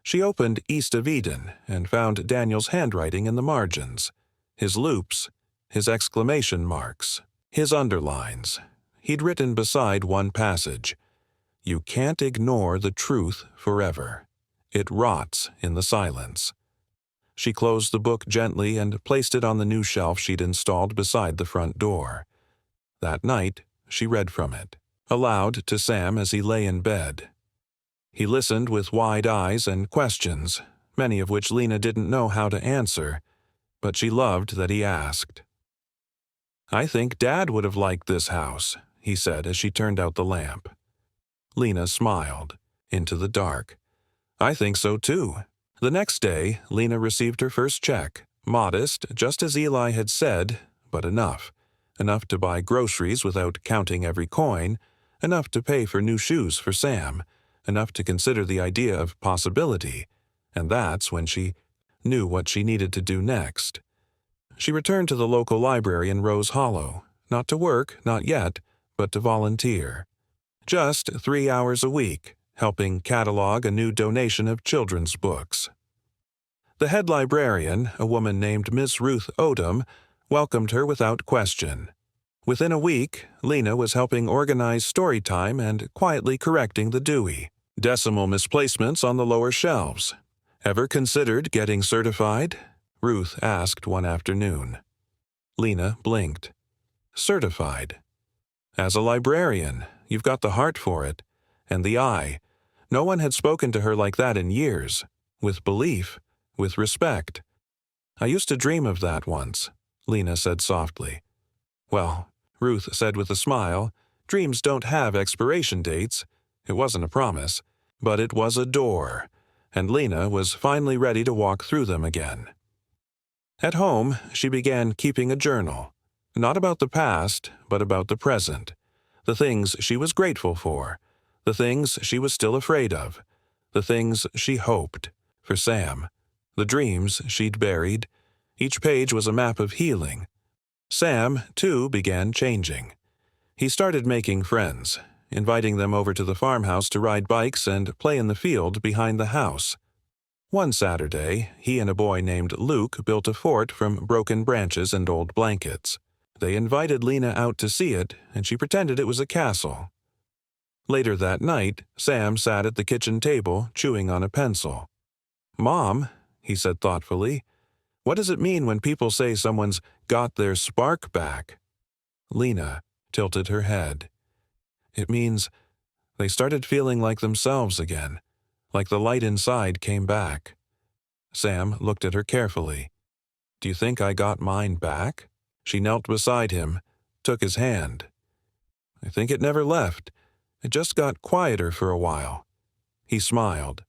She opened East of Eden and found Daniel's handwriting in the margins. His loops, his exclamation marks, his underlines. He'd written beside one passage, "You can't ignore the truth forever. It rots in the silence." She closed the book gently and placed it on the new shelf she'd installed beside the front door. That night, she read from it, aloud to Sam as he lay in bed. He listened with wide eyes and questions, many of which Lena didn't know how to answer, but she loved that he asked. "I think Dad would have liked this house," he said as she turned out the lamp. Lena smiled, into the dark. "I think so too." The next day, Lena received her first check, modest, just as Eli had said, but enough. Enough to buy groceries without counting every coin, enough to pay for new shoes for Sam, enough to consider the idea of possibility, and that's when she knew what she needed to do next. She returned to the local library in Rose Hollow, not to work, not yet, but to volunteer. Just 3 hours a week, helping catalog a new donation of children's books. The head librarian, a woman named Miss Ruth Odom, welcomed her without question. Within a week, Lena was helping organize story time and quietly correcting the Dewey. Decimal misplacements on the lower shelves. "Ever considered getting certified?" Ruth asked one afternoon. Lena blinked. "Certified? As a librarian, you've got the heart for it, and the eye." No one had spoken to her like that in years, with belief, with respect. "I used to dream of that once," Lena said softly. "Well," Ruth said with a smile, "dreams don't have expiration dates." It wasn't a promise, but it was a door, and Lena was finally ready to walk through them again. At home, she began keeping a journal, not about the past, but about the present, the things she was grateful for, the things she was still afraid of, the things she hoped, for Sam, the dreams she'd buried. Each page was a map of healing. Sam, too, began changing. He started making friends, inviting them over to the farmhouse to ride bikes and play in the field behind the house. One Saturday, he and a boy named Luke built a fort from broken branches and old blankets. They invited Lena out to see it, and she pretended it was a castle. Later that night, Sam sat at the kitchen table, chewing on a pencil. "Mom," he said thoughtfully, "what does it mean when people say someone's got their spark back?" Lena tilted her head. "It means they started feeling like themselves again, like the light inside came back." Sam looked at her carefully. "Do you think I got mine back?" She knelt beside him, took his hand. "I think it never left. It just got quieter for a while." He smiled.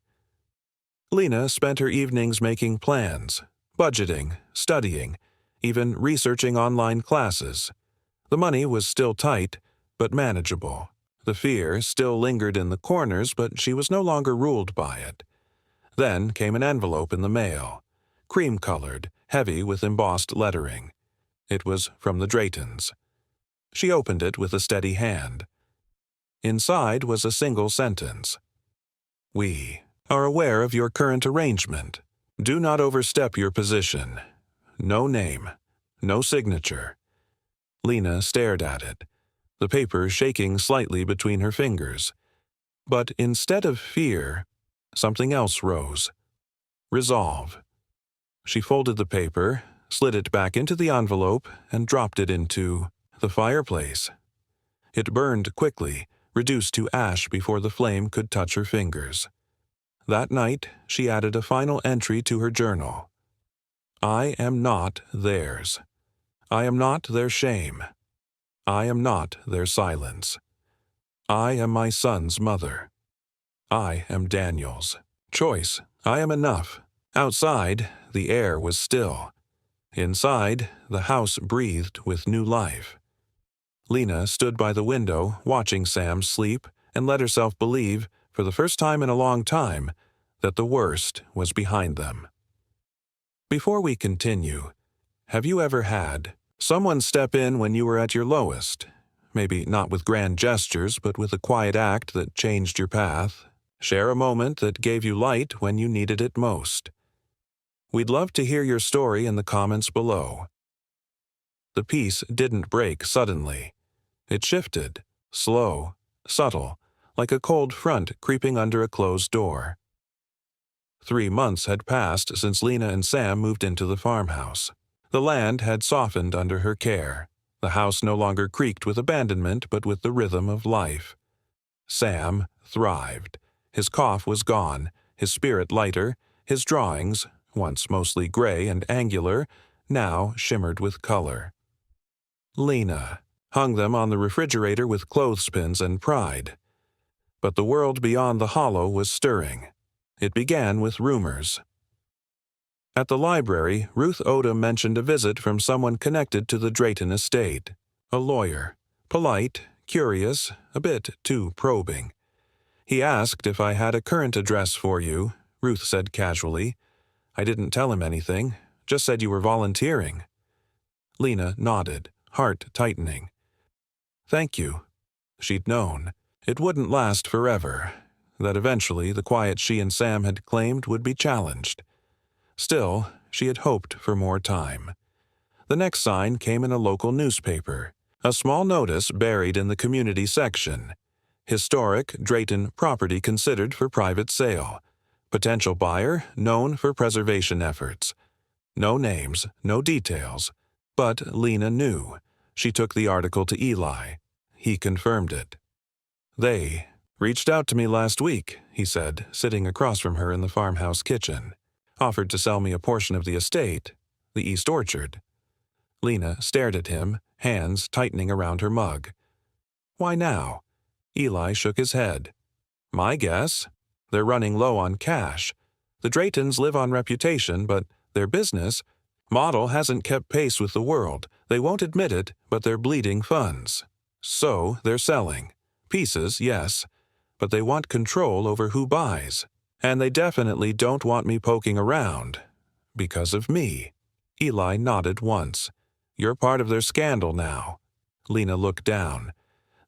Lena spent her evenings making plans, budgeting, studying, even researching online classes. The money was still tight, but manageable. The fear still lingered in the corners, but she was no longer ruled by it. Then came an envelope in the mail, cream-colored, heavy with embossed lettering. It was from the Draytons. She opened it with a steady hand. Inside was a single sentence. "We are aware of your current arrangement. Do not overstep your position. No name, no signature." Lena stared at it, the paper shaking slightly between her fingers. But instead of fear, something else rose. Resolve. She folded the paper, slid it back into the envelope, and dropped it into the fireplace. It burned quickly, reduced to ash before the flame could touch her fingers. That night, she added a final entry to her journal. "I am not theirs. I am not their shame. I am not their silence. I am my son's mother. I am Daniel's choice. I am enough." Outside, the air was still. Inside, the house breathed with new life. Lena stood by the window, watching Sam sleep, and let herself believe, for the first time in a long time, that the worst was behind them. Before we continue, have you ever had someone step in when you were at your lowest? Maybe not with grand gestures, but with a quiet act that changed your path. Share a moment that gave you light when you needed it most. We'd love to hear your story in the comments below. The peace didn't break suddenly. It shifted, slow, subtle, like a cold front creeping under a closed door. 3 months had passed since Lena and Sam moved into the farmhouse. The land had softened under her care. The house no longer creaked with abandonment, but with the rhythm of life. Sam thrived. His cough was gone, his spirit lighter, His drawings, once mostly gray and angular, now shimmered with color. Lena hung them on the refrigerator with clothespins and pride. But the world beyond the hollow was stirring. It began with rumors. At the library, Ruth Odom mentioned a visit from someone connected to the Drayton estate, a lawyer, polite, curious, a bit too probing. He asked if I had a current address for you, Ruth said casually. I didn't tell him anything, just said you were volunteering. Lena nodded, heart tightening. Thank you. She'd known. It wouldn't last forever, that eventually the quiet she and Sam had claimed would be challenged. Still, she had hoped for more time. The next sign came in a local newspaper, a small notice buried in the community section. Historic Drayton property considered for private sale. Potential buyer known for preservation efforts. No names, no details. But Lena knew. She took the article to Eli. He confirmed it. They reached out to me last week, he said, sitting across from her in the farmhouse kitchen. Offered to sell me a portion of the estate, the East Orchard. Lena stared at him, hands tightening around her mug. Why now? Eli shook his head. My guess? They're running low on cash. The Draytons live on reputation, but their business model hasn't kept pace with the world. They won't admit it, but they're bleeding funds. So they're selling. Pieces, yes, but they want control over who buys. And they definitely don't want me poking around. Because of me. Eli nodded once. You're part of their scandal now. Lena looked down.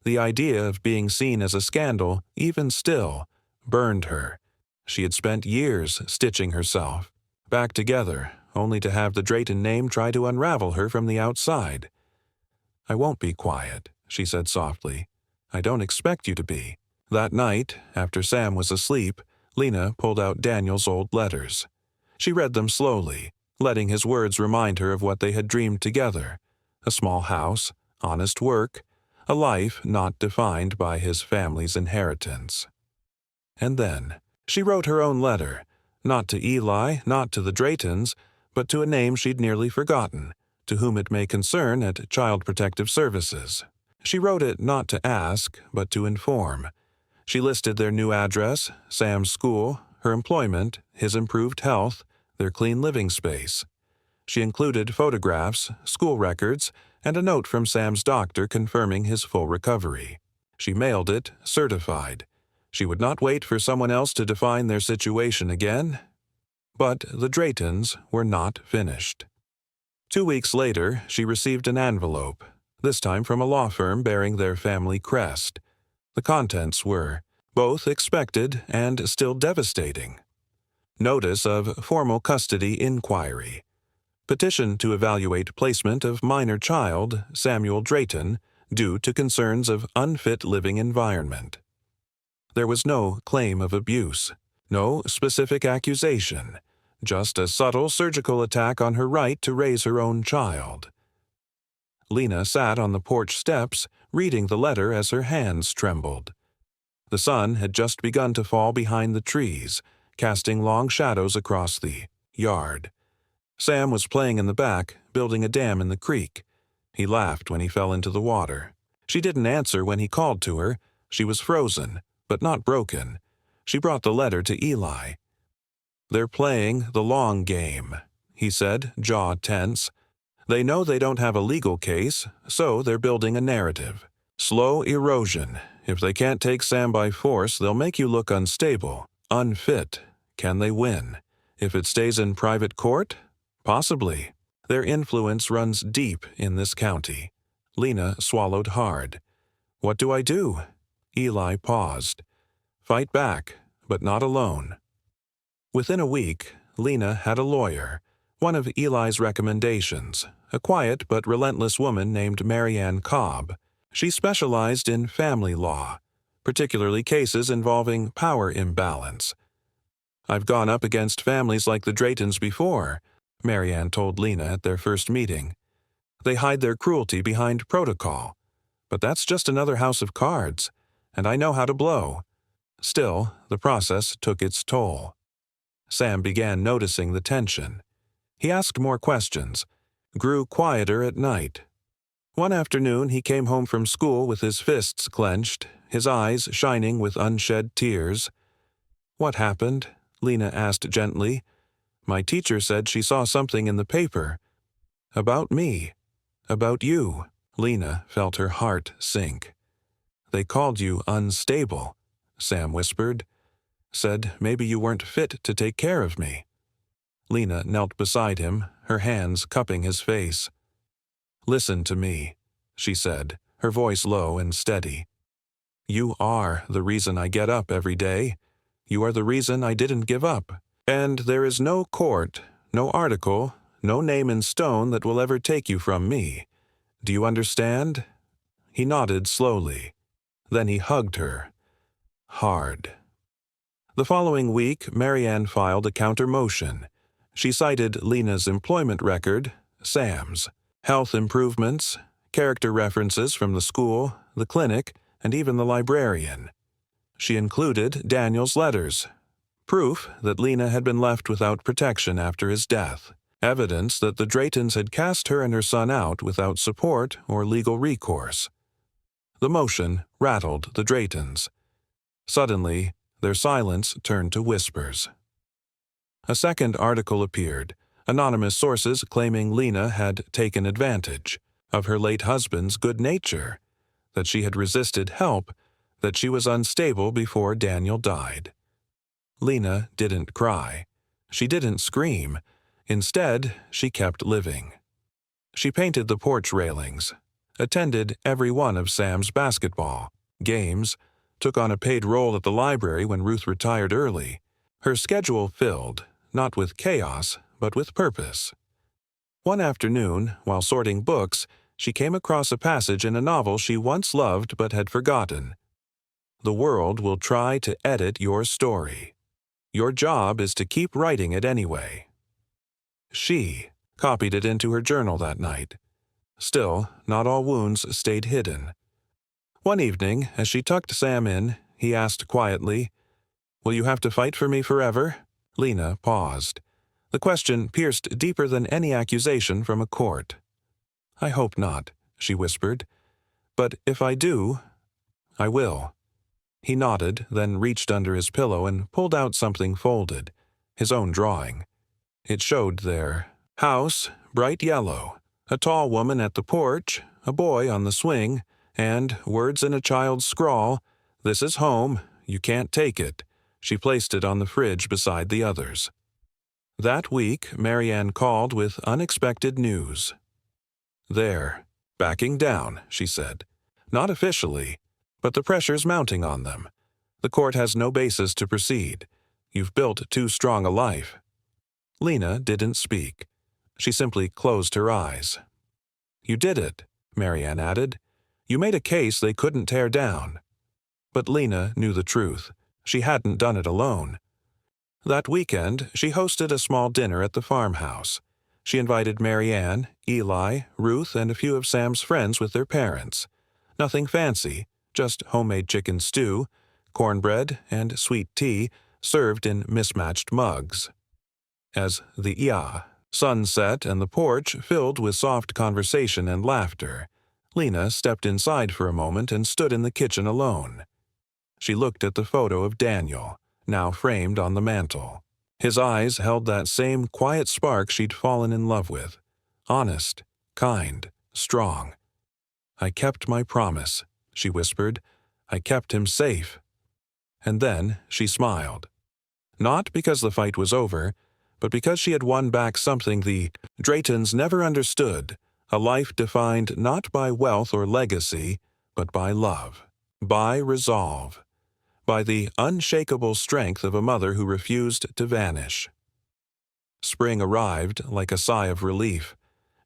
The idea of being seen as a scandal, even still, burned her. She had spent years stitching herself back together, only to have the Drayton name try to unravel her from the outside. I won't be quiet, she said softly. I don't expect you to be. That night, after Sam was asleep, Lena pulled out Daniel's old letters. She read them slowly, letting his words remind her of what they had dreamed together. A small house, honest work, a life not defined by his family's inheritance. And then, she wrote her own letter, not to Eli, not to the Draytons, but to a name she'd nearly forgotten, to whom it may concern at Child Protective Services. She wrote it not to ask, but to inform. She listed their new address, Sam's school, her employment, his improved health, their clean living space. She included photographs, school records, and a note from Sam's doctor confirming his full recovery. She mailed it, certified. She would not wait for someone else to define their situation again. But the Draytons were not finished. 2 weeks later, she received an envelope, this time from a law firm bearing their family crest. The contents were both expected and still devastating. Notice of formal custody inquiry. Petition to evaluate placement of minor child, Samuel Drayton, due to concerns of unfit living environment. There was no claim of abuse, no specific accusation, just a subtle surgical attack on her right to raise her own child. Lena sat on the porch steps, reading the letter as her hands trembled. The sun had just begun to fall behind the trees, casting long shadows across the yard. Sam was playing in the back, building a dam in the creek. He laughed when he fell into the water. She didn't answer when he called to her. She was frozen, but not broken. She brought the letter to Eli. They're playing the long game, he said, jaw tense. They know they don't have a legal case, so they're building a narrative. Slow erosion. If they can't take Sam by force, they'll make you look unstable, unfit. Can they win? If it stays in private court? Possibly. Their influence runs deep in this county. Lena swallowed hard. What do I do? Eli paused. Fight back, but not alone. Within a week, Lena had a lawyer, one of Eli's recommendations, a quiet but relentless woman named Marianne Cobb. She specialized in family law, particularly cases involving power imbalance. I've gone up against families like the Draytons before, Marianne told Lena at their first meeting. They hide their cruelty behind protocol. But that's just another house of cards, and I know how to blow. Still, the process took its toll. Sam began noticing the tension. He asked more questions, grew quieter at night. One afternoon he came home from school with his fists clenched, his eyes shining with unshed tears. "What happened?" Lena asked gently. "My teacher said she saw something in the paper. About me. About you." Lena felt her heart sink. "They called you unstable," Sam whispered. "Said maybe you weren't fit to take care of me." Lena knelt beside him, her hands cupping his face. "Listen to me," she said, her voice low and steady. "You are the reason I get up every day. You are the reason I didn't give up. And there is no court, no article, no name in stone that will ever take you from me. Do you understand?" He nodded slowly. Then he hugged her. Hard. The following week, Marianne filed a counter-motion. She cited Lena's employment record, Sam's, health improvements, character references from the school, the clinic, and even the librarian. She included Daniel's letters, proof that Lena had been left without protection after his death, evidence that the Draytons had cast her and her son out without support or legal recourse. The motion rattled the Draytons. Suddenly, their silence turned to whispers. A second article appeared, anonymous sources claiming Lena had taken advantage of her late husband's good nature, that she had resisted help, that she was unstable before Daniel died. Lena didn't cry. She didn't scream. Instead, she kept living. She painted the porch railings, attended every one of Sam's basketball games, took on a paid role at the library when Ruth retired early. Her schedule filled, not with chaos, but with purpose. One afternoon, while sorting books, she came across a passage in a novel she once loved but had forgotten. "The world will try to edit your story. Your job is to keep writing it anyway." She copied it into her journal that night. Still, not all wounds stayed hidden. One evening, as she tucked Sam in, he asked quietly, "Will you have to fight for me forever?" Lena paused. The question pierced deeper than any accusation from a court. "I hope not," she whispered. "But if I do, I will." He nodded, then reached under his pillow and pulled out something folded, his own drawing. It showed their house, bright yellow, a tall woman at the porch, a boy on the swing, and words in a child's scrawl, "This is home, you can't take it." She placed it on the fridge beside the others. That week, Marianne called with unexpected news. "They're backing down," she said. "Not officially, but the pressure's mounting on them. The court has no basis to proceed. You've built too strong a life." Lena didn't speak. She simply closed her eyes. "You did it," Marianne added. "You made a case they couldn't tear down." But Lena knew the truth. She hadn't done it alone. That weekend, she hosted a small dinner at the farmhouse. She invited Marianne, Eli, Ruth, and a few of Sam's friends with their parents. Nothing fancy, just homemade chicken stew, cornbread, and sweet tea served in mismatched mugs. As the sun set and the porch filled with soft conversation and laughter, Lena stepped inside for a moment and stood in the kitchen alone. She looked at the photo of Daniel, now framed on the mantel. His eyes held that same quiet spark she'd fallen in love with. Honest, kind, strong. "I kept my promise," she whispered. "I kept him safe." And then she smiled. Not because the fight was over, but because she had won back something the Draytons never understood, a life defined not by wealth or legacy, but by love, by resolve, by the unshakable strength of a mother who refused to vanish. Spring arrived like a sigh of relief.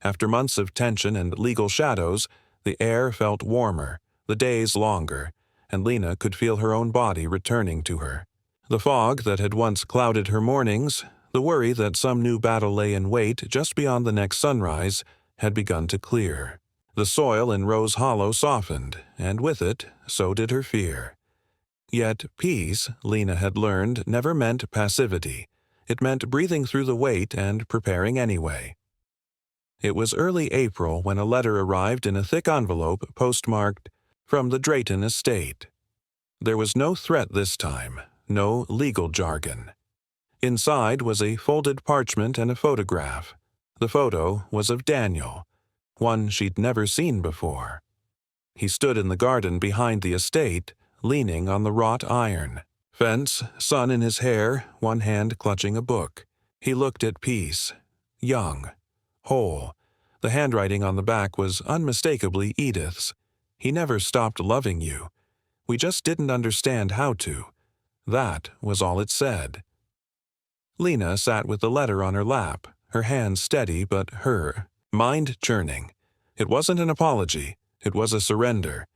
After months of tension and legal shadows, the air felt warmer, the days longer, and Lena could feel her own body returning to her. The fog that had once clouded her mornings, the worry that some new battle lay in wait just beyond the next sunrise, had begun to clear. The soil in Rose Hollow softened, and with it, so did her fear. Yet peace, Lena had learned, never meant passivity. It meant breathing through the weight and preparing anyway. It was early April when a letter arrived in a thick envelope postmarked, "From the Drayton estate." There was no threat this time, no legal jargon. Inside was a folded parchment and a photograph. The photo was of Daniel, one she'd never seen before. He stood in the garden behind the estate, leaning on the wrought iron fence, sun in his hair, one hand clutching a book. He looked at peace, young, whole. The handwriting on the back was unmistakably Edith's. "He never stopped loving you. We just didn't understand how to." That was all it said. Lena sat with the letter on her lap, her hands steady but her mind churning. It wasn't an apology. It was a surrender.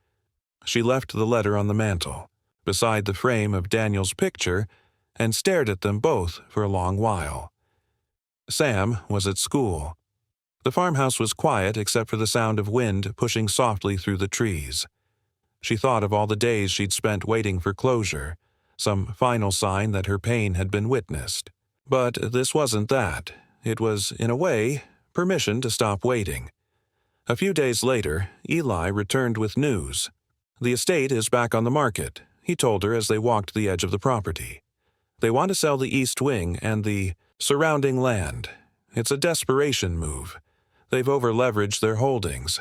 She left the letter on the mantel, beside the frame of Daniel's picture, and stared at them both for a long while. Sam was at school. The farmhouse was quiet except for the sound of wind pushing softly through the trees. She thought of all the days she'd spent waiting for closure, some final sign that her pain had been witnessed. But this wasn't that. It was, in a way, permission to stop waiting. A few days later, Eli returned with news. "The estate is back on the market," he told her as they walked the edge of the property. "They want to sell the east wing and the surrounding land. It's a desperation move. They've over-leveraged their holdings.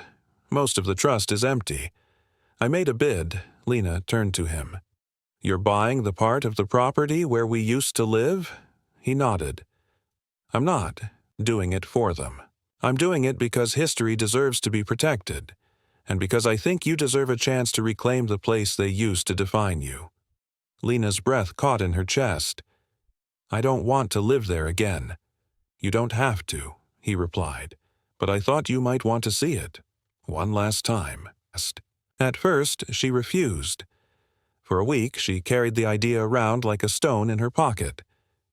Most of the trust is empty. I made a bid." Lena turned to him. "You're buying the part of the property where we used to live?" He nodded. "I'm not doing it for them. I'm doing it because history deserves to be protected, and because I think you deserve a chance to reclaim the place they used to define you." Lena's breath caught in her chest. "I don't want to live there again." "You don't have to," he replied, "but I thought you might want to see it. One last time." At first, she refused. For a week, she carried the idea around like a stone in her pocket.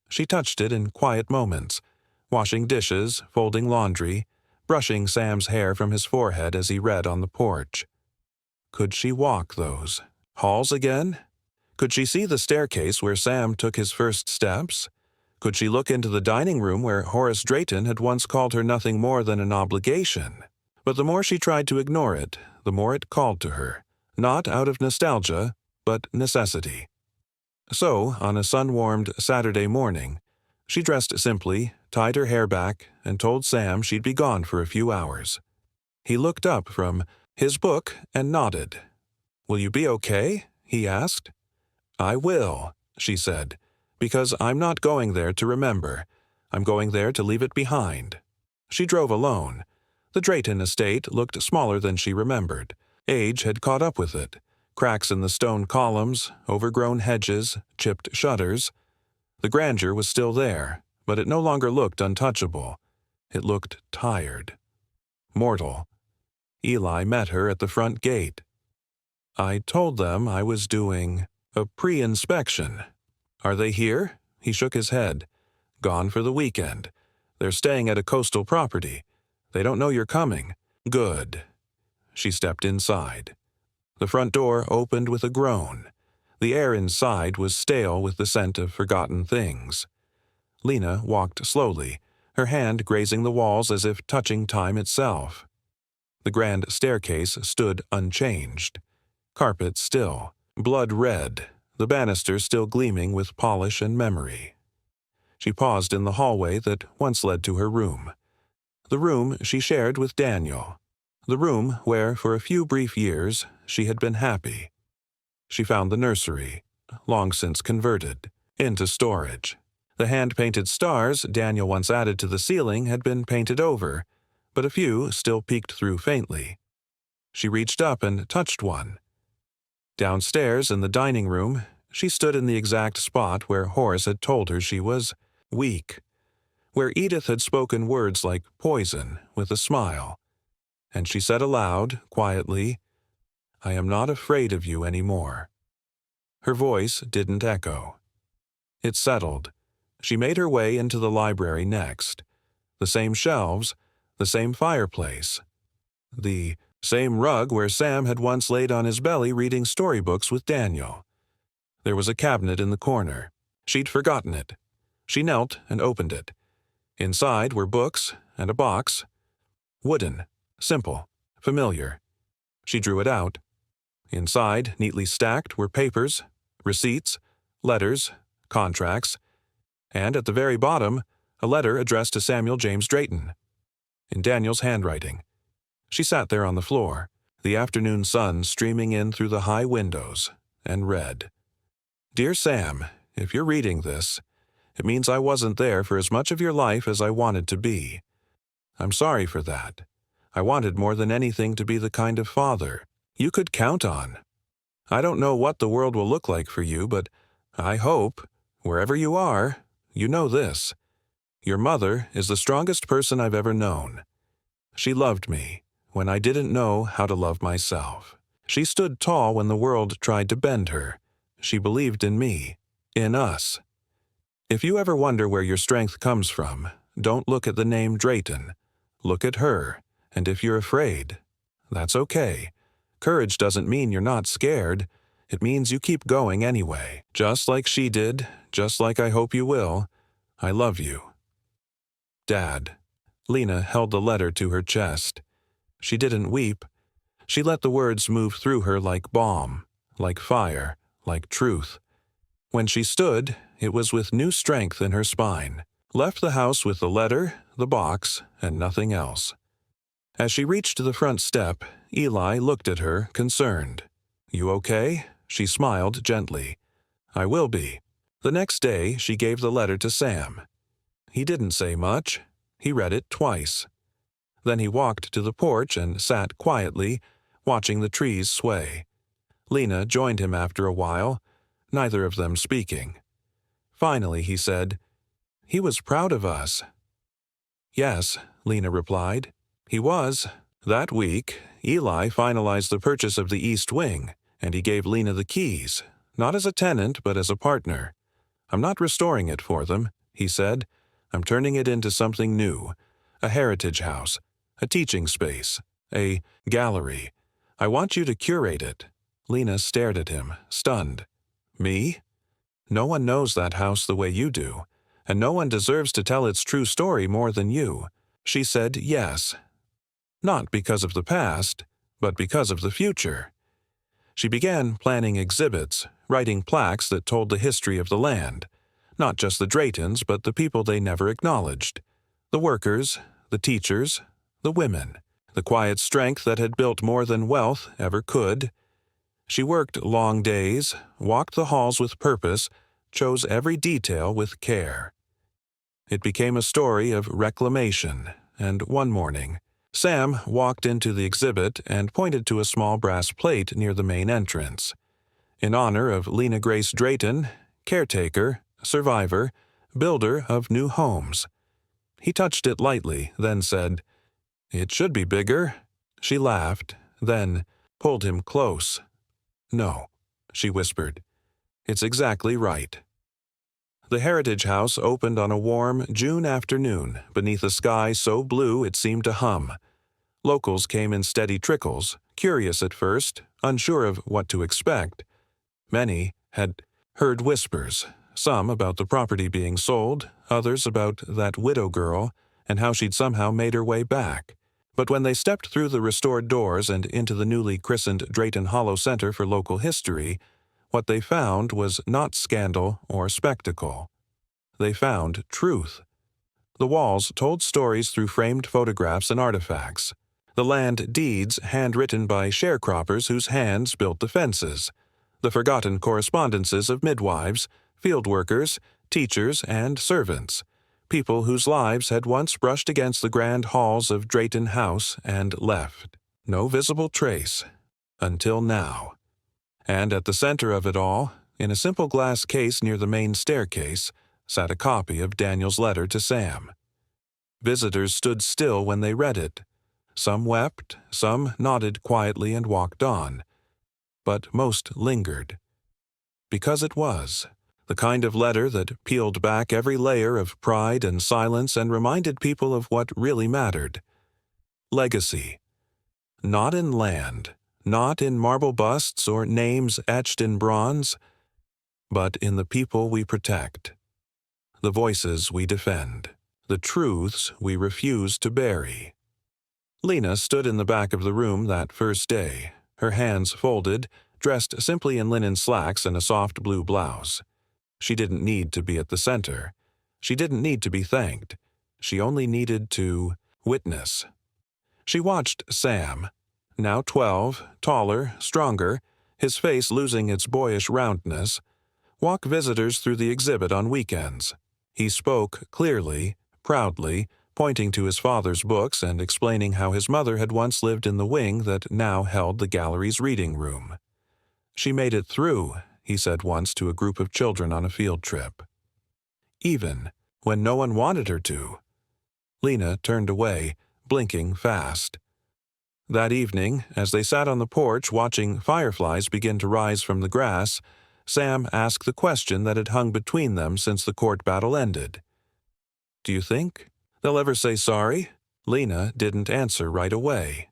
She touched it in quiet moments, washing dishes, folding laundry, brushing Sam's hair from his forehead as he read on the porch. Could she walk those halls again? Could she see the staircase where Sam took his first steps? Could she look into the dining room where Horace Drayton had once called her nothing more than an obligation? But the more she tried to ignore it, the more it called to her, not out of nostalgia, but necessity. So, on a sun-warmed Saturday morning, she dressed simply, tied her hair back, and told Sam she'd be gone for a few hours. He looked up from his book and nodded. "Will you be okay?" he asked. "I will," she said, "because I'm not going there to remember. I'm going there to leave it behind." She drove alone. The Drayton estate looked smaller than she remembered. Age had caught up with it. Cracks in the stone columns, overgrown hedges, chipped shutters. The grandeur was still there, but it no longer looked untouchable. It looked tired. Mortal. Eli met her at the front gate. "I told them I was doing a pre-inspection." "Are they here?" He shook his head. "Gone for the weekend. They're staying at a coastal property. They don't know you're coming." "Good." She stepped inside. The front door opened with a groan. The air inside was stale with the scent of forgotten things. Lena walked slowly, her hand grazing the walls as if touching time itself. The grand staircase stood unchanged. Carpet still, blood red, the banister still gleaming with polish and memory. She paused in the hallway that once led to her room. The room she shared with Daniel. The room where, for a few brief years, she had been happy. She found the nursery, long since converted, into storage. The hand-painted stars Daniel once added to the ceiling had been painted over, but a few still peeked through faintly. She reached up and touched one. Downstairs in the dining room, she stood in the exact spot where Horace had told her she was weak, where Edith had spoken words like poison with a smile. And she said aloud, quietly, "I am not afraid of you anymore." Her voice didn't echo. It settled. She made her way into the library next. The same shelves, the same fireplace. The same rug where Sam had once laid on his belly reading storybooks with Daniel. There was a cabinet in the corner. She'd forgotten it. She knelt and opened it. Inside were books and a box. Wooden, simple, familiar. She drew it out. Inside, neatly stacked, were papers, receipts, letters, contracts, and at the very bottom, a letter addressed to Samuel James Drayton, in Daniel's handwriting. She sat there on the floor, the afternoon sun streaming in through the high windows, and read, "Dear Sam, if you're reading this, it means I wasn't there for as much of your life as I wanted to be. I'm sorry for that. I wanted more than anything to be the kind of father you could count on. I don't know what the world will look like for you, but I hope, wherever you are, you know this. Your mother is the strongest person I've ever known. She loved me when I didn't know how to love myself. She stood tall when the world tried to bend her. She believed in me, in us. If you ever wonder where your strength comes from, don't look at the name Drayton. Look at her, and if you're afraid, that's okay. Courage doesn't mean you're not scared. It means you keep going anyway, just like she did, just like I hope you will. I love you. Dad." Lena held the letter to her chest. She didn't weep. She let the words move through her like balm, like fire, like truth. When she stood, it was with new strength in her spine. Left the house with the letter, the box, and nothing else. As she reached the front step, Eli looked at her, concerned. "You okay?" She smiled gently. "I will be." The next day, she gave the letter to Sam. He didn't say much. He read it twice. Then he walked to the porch and sat quietly, watching the trees sway. Lena joined him after a while, neither of them speaking. Finally, he said, "He was proud of us." "Yes," Lena replied. "He was." That week, Eli finalized the purchase of the East Wing, and he gave Lena the keys, not as a tenant but as a partner. "I'm not restoring it for them," he said. "I'm turning it into something new, a heritage house, a teaching space, a gallery. I want you to curate it." Lena stared at him, stunned. "Me? No one knows that house the way you do, and no one deserves to tell its true story more than you." She said yes. Not because of the past, but because of the future. She began planning exhibits, writing plaques that told the history of the land, not just the Draytons, but the people they never acknowledged. The workers, the teachers, the women, the quiet strength that had built more than wealth ever could. She worked long days, walked the halls with purpose, chose every detail with care. It became a story of reclamation, and one morning, Sam walked into the exhibit and pointed to a small brass plate near the main entrance. In honor of Lena Grace Drayton, caretaker, survivor, builder of new homes. He touched it lightly, then said, "It should be bigger." She laughed, then pulled him close. "No," she whispered. "It's exactly right." The Heritage House opened on a warm June afternoon beneath a sky so blue it seemed to hum. Locals came in steady trickles, curious at first, unsure of what to expect. Many had heard whispers, some about the property being sold, others about that widow girl and how she'd somehow made her way back. But when they stepped through the restored doors and into the newly christened Drayton Hollow Center for Local History, what they found was not scandal or spectacle. They found truth. The walls told stories through framed photographs and artifacts. The land deeds handwritten by sharecroppers whose hands built the fences. The forgotten correspondences of midwives, field workers, teachers, and servants. People whose lives had once brushed against the grand halls of Drayton House and left. No visible trace. Until now. And at the center of it all, in a simple glass case near the main staircase, sat a copy of Daniel's letter to Sam. Visitors stood still when they read it. Some wept, some nodded quietly and walked on. But most lingered. Because it was the kind of letter that peeled back every layer of pride and silence and reminded people of what really mattered. Legacy. Not in land, not in marble busts or names etched in bronze, but in the people we protect. the voices we defend, the truths we refuse to bury. Lena stood in the back of the room that first day, her hands folded, dressed simply in linen slacks and a soft blue blouse. She didn't need to be at the center. She didn't need to be thanked. She only needed to witness. She watched Sam, now 12, taller, stronger, his face losing its boyish roundness, walk visitors through the exhibit on weekends. He spoke clearly, proudly, pointing to his father's books and explaining how his mother had once lived in the wing that now held the gallery's reading room. "She made it through," he said once to a group of children on a field trip. "Even when no one wanted her to." Lena turned away, blinking fast. That evening, as they sat on the porch watching fireflies begin to rise from the grass, Sam asked the question that had hung between them since the court battle ended. "Do you think they'll ever say sorry?" Lena didn't answer right away.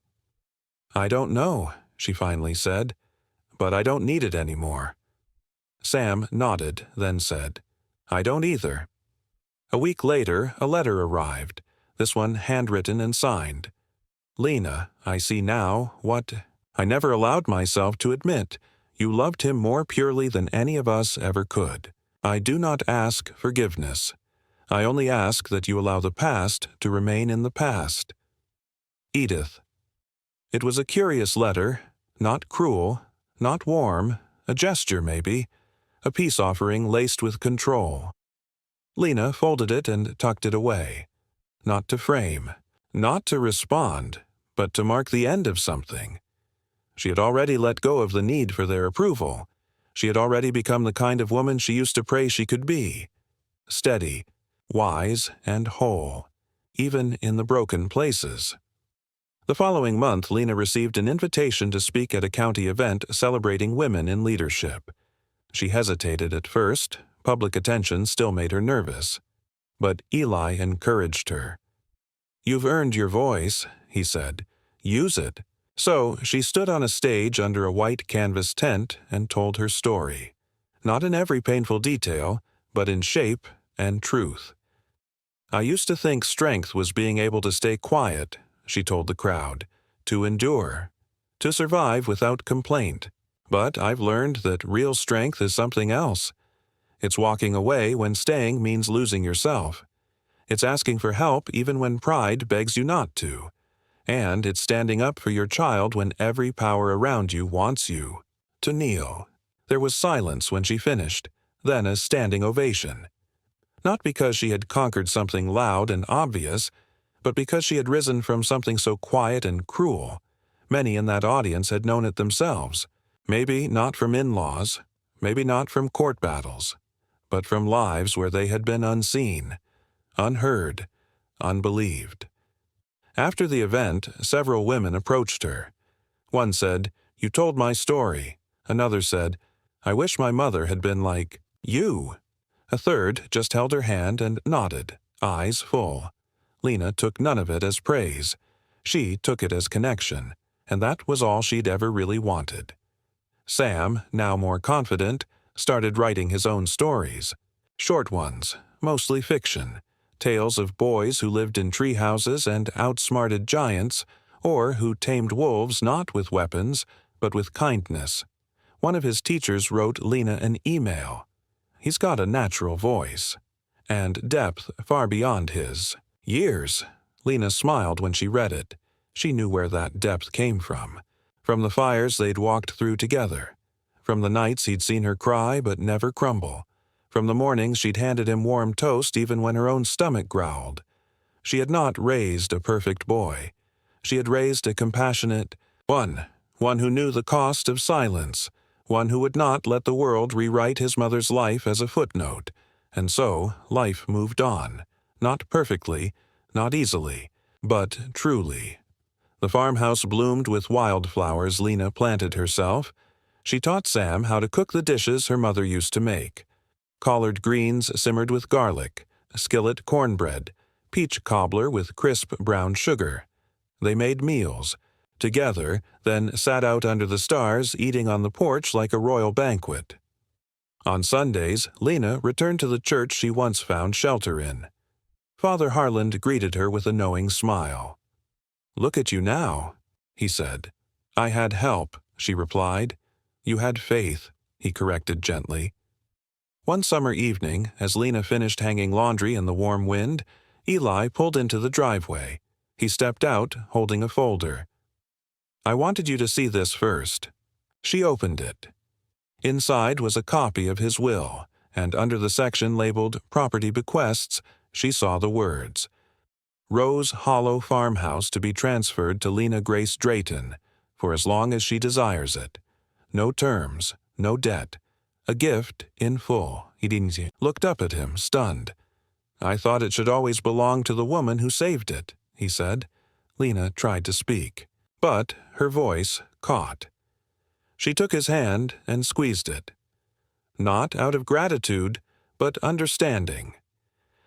"I don't know," she finally said, "but I don't need it anymore." Sam nodded, then said, "I don't either." A week later, a letter arrived, this one handwritten and signed. "Lena, I see now what I never allowed myself to admit. You loved him more purely than any of us ever could. I do not ask forgiveness. I only ask that you allow the past to remain in the past. Edith." It was a curious letter, not cruel, not warm, a gesture maybe, a peace offering laced with control. Lena folded it and tucked it away. Not to frame, not to respond, but to mark the end of something. She had already let go of the need for their approval. She had already become the kind of woman she used to pray she could be. Steady, wise, and whole, even in the broken places. The following month, Lena received an invitation to speak at a county event celebrating women in leadership. She hesitated at first. Public attention still made her nervous. But Eli encouraged her. "You've earned your voice," he said. "Use it." So she stood on a stage under a white canvas tent and told her story. Not in every painful detail, but in shape and truth. "I used to think strength was being able to stay quiet," she told the crowd, "to endure, to survive without complaint. But I've learned that real strength is something else. It's walking away when staying means losing yourself. It's asking for help even when pride begs you not to. And it's standing up for your child when every power around you wants you to kneel." There was silence when she finished, then a standing ovation. Not because she had conquered something loud and obvious, but because she had risen from something so quiet and cruel. Many in that audience had known it themselves. Maybe not from in-laws, maybe not from court battles, but from lives where they had been unseen, unheard, unbelieved. After the event, several women approached her. One said, "You told my story." Another said, "I wish my mother had been like you." A third just held her hand and nodded, eyes full. Lena took none of it as praise. She took it as connection, and that was all she'd ever really wanted. Sam, now more confident, started writing his own stories. Short ones, mostly fiction. Tales of boys who lived in tree houses and outsmarted giants, or who tamed wolves not with weapons, but with kindness. One of his teachers wrote Lena an email. He's got a natural voice, and depth far beyond his. Years. Lena smiled when she read it. She knew where that depth came from the fires they'd walked through together, from the nights he'd seen her cry but never crumble, from the mornings she'd handed him warm toast even when her own stomach growled. She had not raised a perfect boy. She had raised a compassionate one who knew the cost of silence, one who would not let the world rewrite his mother's life as a footnote. And so life moved on, not perfectly, not easily, but truly. The farmhouse bloomed with wildflowers Lena planted herself. She taught Sam how to cook the dishes her mother used to make. Collard greens simmered with garlic, skillet cornbread, peach cobbler with crisp brown sugar. They made meals, together, then sat out under the stars eating on the porch like a royal banquet. On Sundays, Lena returned to the church she once found shelter in. Father Harland greeted her with a knowing smile. "Look at you now," he said. "I had help," she replied. "You had faith," he corrected gently. One summer evening, as Lena finished hanging laundry in the warm wind, Eli pulled into the driveway. He stepped out, holding a folder. "I wanted you to see this first." She opened it. Inside was a copy of his will, and under the section labeled Property Bequests, she saw the words, "Rose Hollow Farmhouse to be transferred to Lena Grace Drayton, for as long as she desires it. No terms, no debt. A gift in full." He looked up at him, stunned. "I thought it should always belong to the woman who saved it," he said. Lena tried to speak, but her voice caught. She took his hand and squeezed it. Not out of gratitude, but understanding.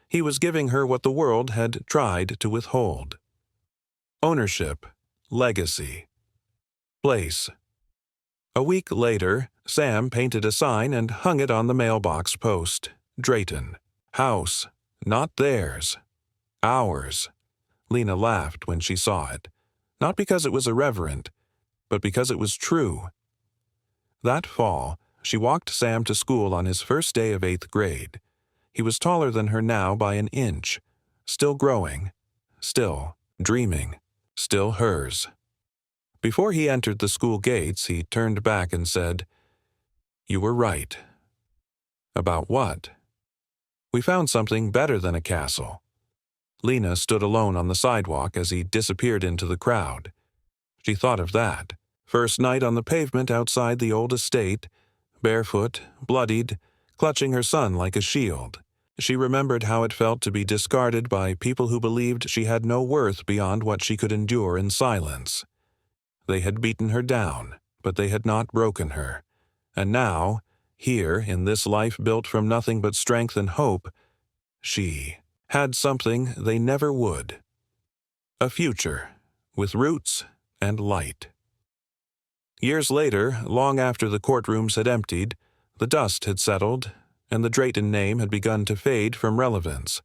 He was giving her what the world had tried to withhold. Ownership, legacy, place. A week later, Sam painted a sign and hung it on the mailbox post. Drayton. House. Not theirs. Ours. Lena laughed when she saw it. Not because it was irreverent, but because it was true. That fall, she walked Sam to school on his first day of 8th grade. He was taller than her now by an inch, still growing, still dreaming, still hers. Before he entered the school gates, he turned back and said, "You were right." "About what?" "We found something better than a castle." Lena stood alone on the sidewalk as he disappeared into the crowd. She thought of that. First night on the pavement outside the old estate, barefoot, bloodied, clutching her son like a shield. She remembered how it felt to be discarded by people who believed she had no worth beyond what she could endure in silence. They had beaten her down, but they had not broken her. And now, here, in this life built from nothing but strength and hope, she had something they never would. A future, with roots and light. Years later, long after the courtrooms had emptied, the dust had settled, and the Drayton name had begun to fade from relevance.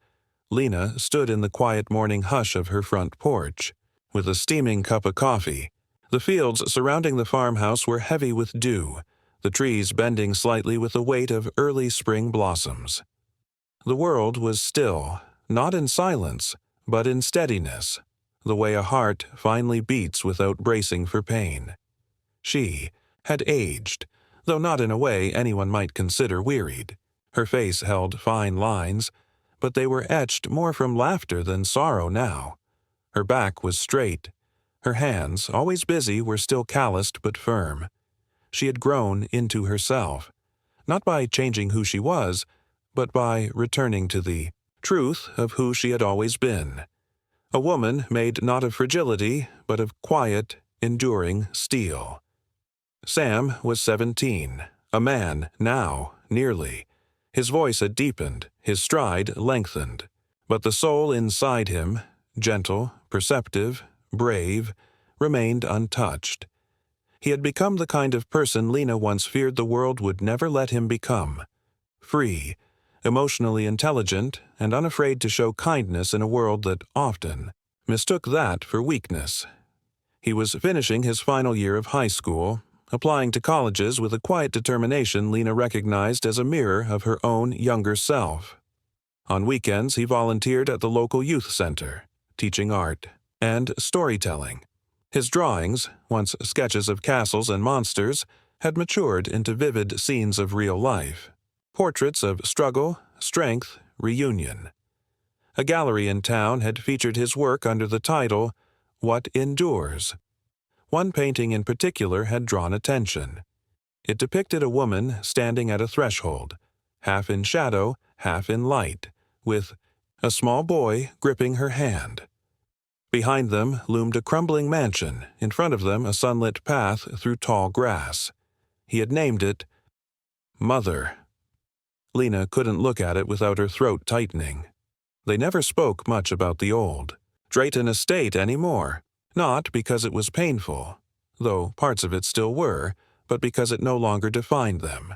Lena stood in the quiet morning hush of her front porch, with a steaming cup of coffee. The fields surrounding the farmhouse were heavy with dew, the trees bending slightly with the weight of early spring blossoms. The world was still, not in silence, but in steadiness, the way a heart finally beats without bracing for pain. She had aged, though not in a way anyone might consider wearied. Her face held fine lines, but they were etched more from laughter than sorrow now. Her back was straight. Her hands, always busy, were still calloused but firm. She had grown into herself, not by changing who she was, but by returning to the truth of who she had always been. A woman made not of fragility, but of quiet, enduring steel. Sam was 17, a man now, nearly. His voice had deepened, his stride lengthened, but the soul inside him, gentle, perceptive, brave, remained untouched. He had become the kind of person Lena once feared the world would never let him become. Free, emotionally intelligent, and unafraid to show kindness in a world that often mistook that for weakness. He was finishing his final year of high school, applying to colleges with a quiet determination Lena recognized as a mirror of her own younger self. On weekends, he volunteered at the local youth center, teaching art and storytelling. His drawings, once sketches of castles and monsters, had matured into vivid scenes of real life, portraits of struggle, strength, reunion. A gallery in town had featured his work under the title, "What Endures?" One painting in particular had drawn attention. It depicted a woman standing at a threshold, half in shadow, half in light, with a small boy gripping her hand. Behind them loomed a crumbling mansion, in front of them a sunlit path through tall grass. He had named it Mother. Lena couldn't look at it without her throat tightening. They never spoke much about the old Drayton estate anymore. Not because it was painful, though parts of it still were, but because it no longer defined them.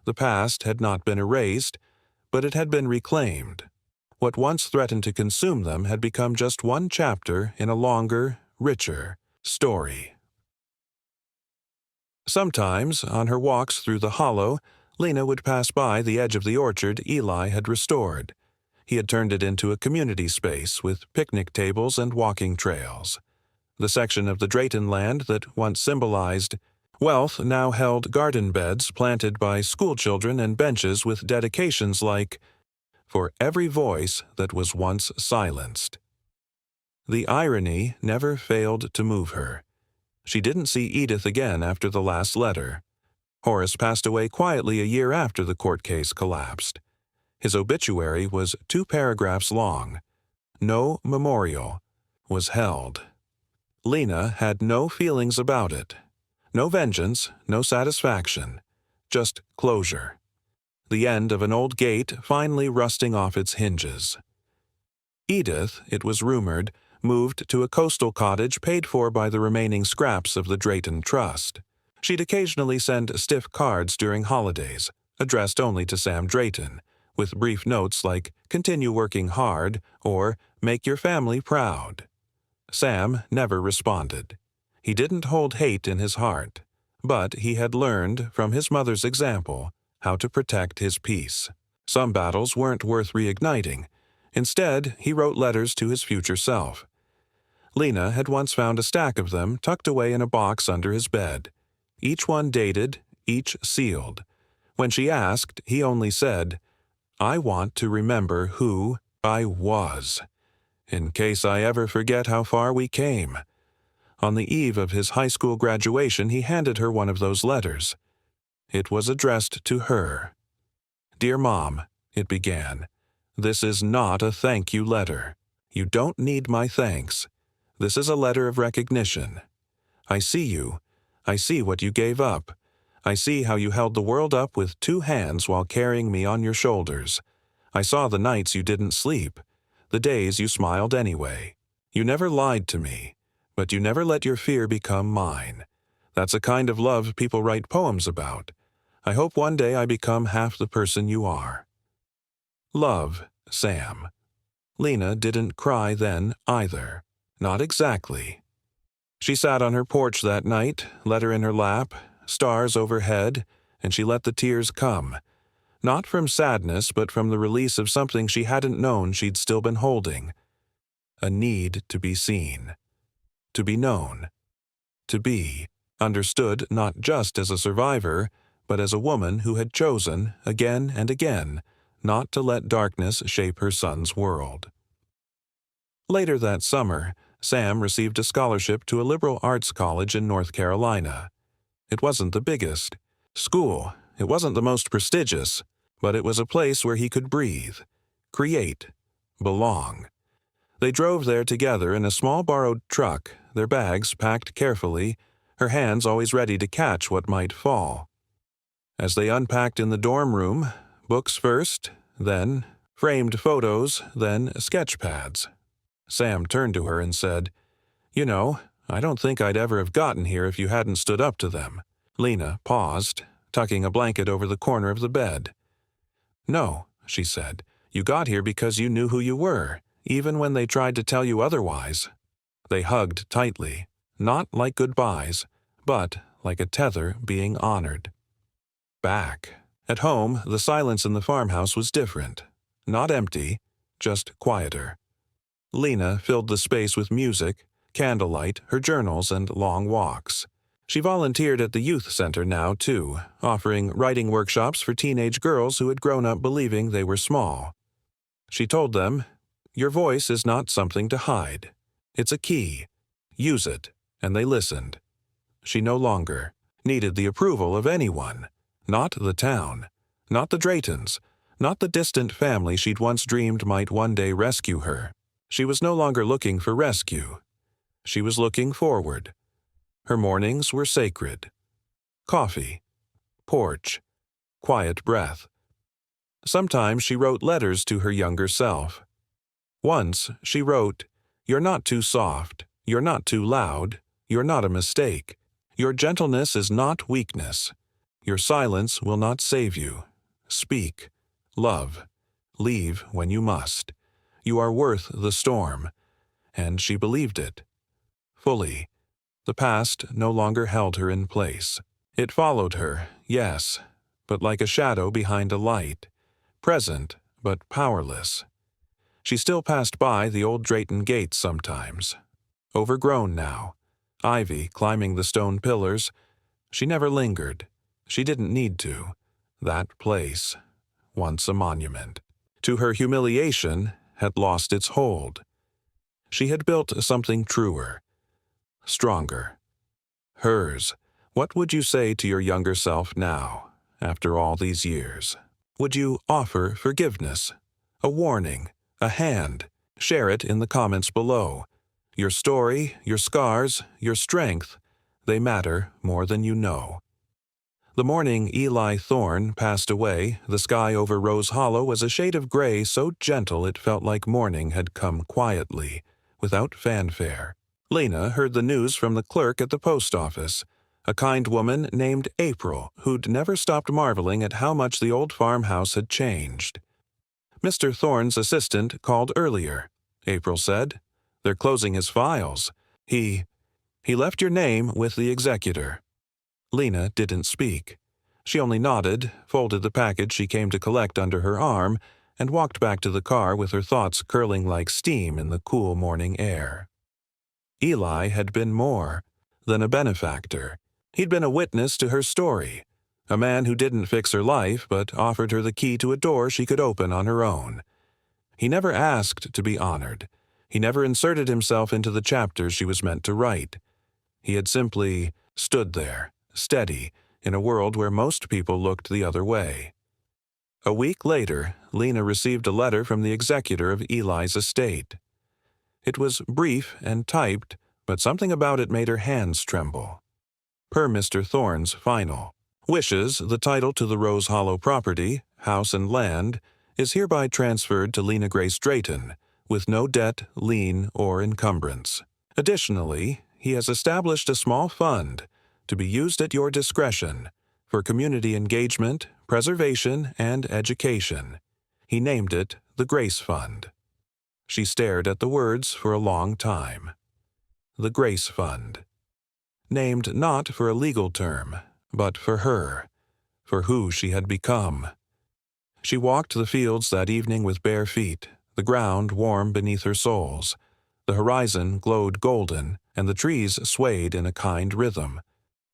The past had not been erased, but it had been reclaimed. What once threatened to consume them had become just one chapter in a longer, richer story. Sometimes, on her walks through the hollow, Lena would pass by the edge of the orchard Eli had restored. He had turned it into a community space with picnic tables and walking trails. The section of the Drayton land that once symbolized wealth now held garden beds planted by schoolchildren and benches with dedications like, "For every voice that was once silenced." The irony never failed to move her. She didn't see Edith again after the last letter. Horace passed away quietly a year after the court case collapsed. His obituary was 2 paragraphs long. No memorial was held. Lena had no feelings about it. No vengeance, no satisfaction, just closure. The end of an old gate finally rusting off its hinges. Edith, it was rumored, moved to a coastal cottage paid for by the remaining scraps of the Drayton Trust. She'd occasionally send stiff cards during holidays, addressed only to Sam Drayton, with brief notes like, "Continue working hard," or "Make your family proud." Sam never responded. He didn't hold hate in his heart, but he had learned, from his mother's example, how to protect his peace. Some battles weren't worth reigniting. Instead, he wrote letters to his future self. Lena had once found a stack of them tucked away in a box under his bed. Each one dated, each sealed. When she asked, he only said, "I want to remember who I was, in case I ever forget how far we came." On the eve of his high school graduation, he handed her one of those letters. It was addressed to her. "Dear Mom," it began, "this is not a thank you letter. You don't need my thanks. This is a letter of recognition. I see you. I see what you gave up. I see how you held the world up with 2 hands while carrying me on your shoulders. I saw the nights you didn't sleep, the days you smiled anyway. You never lied to me, but you never let your fear become mine. That's a kind of love people write poems about. I hope one day I become half the person you are. Love, Sam." Lena didn't cry then either. Not exactly. She sat on her porch that night, letter in her lap, stars overhead, and she let the tears come. Not from sadness, but from the release of something she hadn't known she'd still been holding. A need to be seen. To be known. To be understood not just as a survivor, but as a woman who had chosen, again and again, not to let darkness shape her son's world. Later that summer, Sam received a scholarship to a liberal arts college in North Carolina. It wasn't the biggest school, it wasn't the most prestigious, but it was a place where he could breathe, create, belong. They drove there together in a small borrowed truck, their bags packed carefully, her hands always ready to catch what might fall. As they unpacked in the dorm room, books first, then framed photos, then sketch pads. Sam turned to her and said, "You know, I don't think I'd ever have gotten here if you hadn't stood up to them." Lena paused, tucking a blanket over the corner of the bed. "No," she said, "you got here because you knew who you were, even when they tried to tell you otherwise." They hugged tightly, not like goodbyes, but like a tether being honored. Back. At home, the silence in the farmhouse was different. Not empty, just quieter. Lena filled the space with music, candlelight, her journals, and long walks. She volunteered at the youth center now, too, offering writing workshops for teenage girls who had grown up believing they were small. She told them, "Your voice is not something to hide. It's a key. Use it." And they listened. She no longer needed the approval of anyone. Not the town. Not the Draytons. Not the distant family she'd once dreamed might one day rescue her. She was no longer looking for rescue. She was looking forward. Her mornings were sacred. Coffee. Porch. Quiet breath. Sometimes she wrote letters to her younger self. Once she wrote, "You're not too soft. You're not too loud. You're not a mistake. Your gentleness is not weakness. Your silence will not save you. Speak. Love. Leave when you must. You are worth the storm. And she believed it. Fully. The past no longer held her in place. It followed her, yes, but like a shadow behind a light. Present, but powerless. She still passed by the old Drayton gate sometimes. Overgrown now. Ivy climbing the stone pillars. She never lingered. She didn't need to. That place, once a monument, to her humiliation, had lost its hold. She had built something truer, stronger. Hers. What would you say to your younger self now, after all these years? Would you offer forgiveness? A warning? A hand? Share it in the comments below. Your story, your scars, your strength, they matter more than you know. The morning Eli Thorne passed away, the sky over Rose Hollow was a shade of gray so gentle it felt like morning had come quietly, without fanfare. Lena heard the news from the clerk at the post office, a kind woman named April who'd never stopped marveling at how much the old farmhouse had changed. Mr. Thorne's assistant called earlier, April said. They're closing his files. He left your name with the executor. Lena didn't speak. She only nodded, folded the package she came to collect under her arm, and walked back to the car with her thoughts curling like steam in the cool morning air. Eli had been more than a benefactor. He'd been a witness to her story, a man who didn't fix her life but offered her the key to a door she could open on her own. He never asked to be honored. He never inserted himself into the chapters she was meant to write. He had simply stood there, steady, in a world where most people looked the other way. A week later, Lena received a letter from the executor of Eli's estate. It was brief and typed, but something about it made her hands tremble. Per Mr. Thorne's final. Wishes, the title to the Rose Hollow property, house and land, is hereby transferred to Lena Grace Drayton, with no debt, lien, or encumbrance. Additionally, he has established a small fund to be used at your discretion for community engagement, preservation, and education. He named it the Grace Fund. She stared at the words for a long time. The Grace Fund. Named not for a legal term, but for her, for who she had become. She walked the fields that evening with bare feet, the ground warm beneath her soles. The horizon glowed golden, and the trees swayed in a kind rhythm.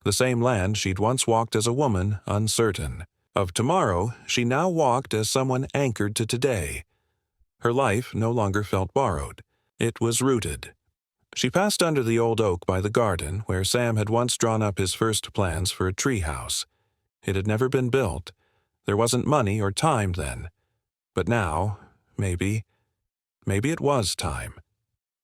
The same land she'd once walked as a woman, uncertain. Of tomorrow, she now walked as someone anchored to today. Her life no longer felt borrowed. It was rooted. She passed under the old oak by the garden where Sam had once drawn up his first plans for a tree house. It had never been built. There wasn't money or time then. But now, maybe it was time.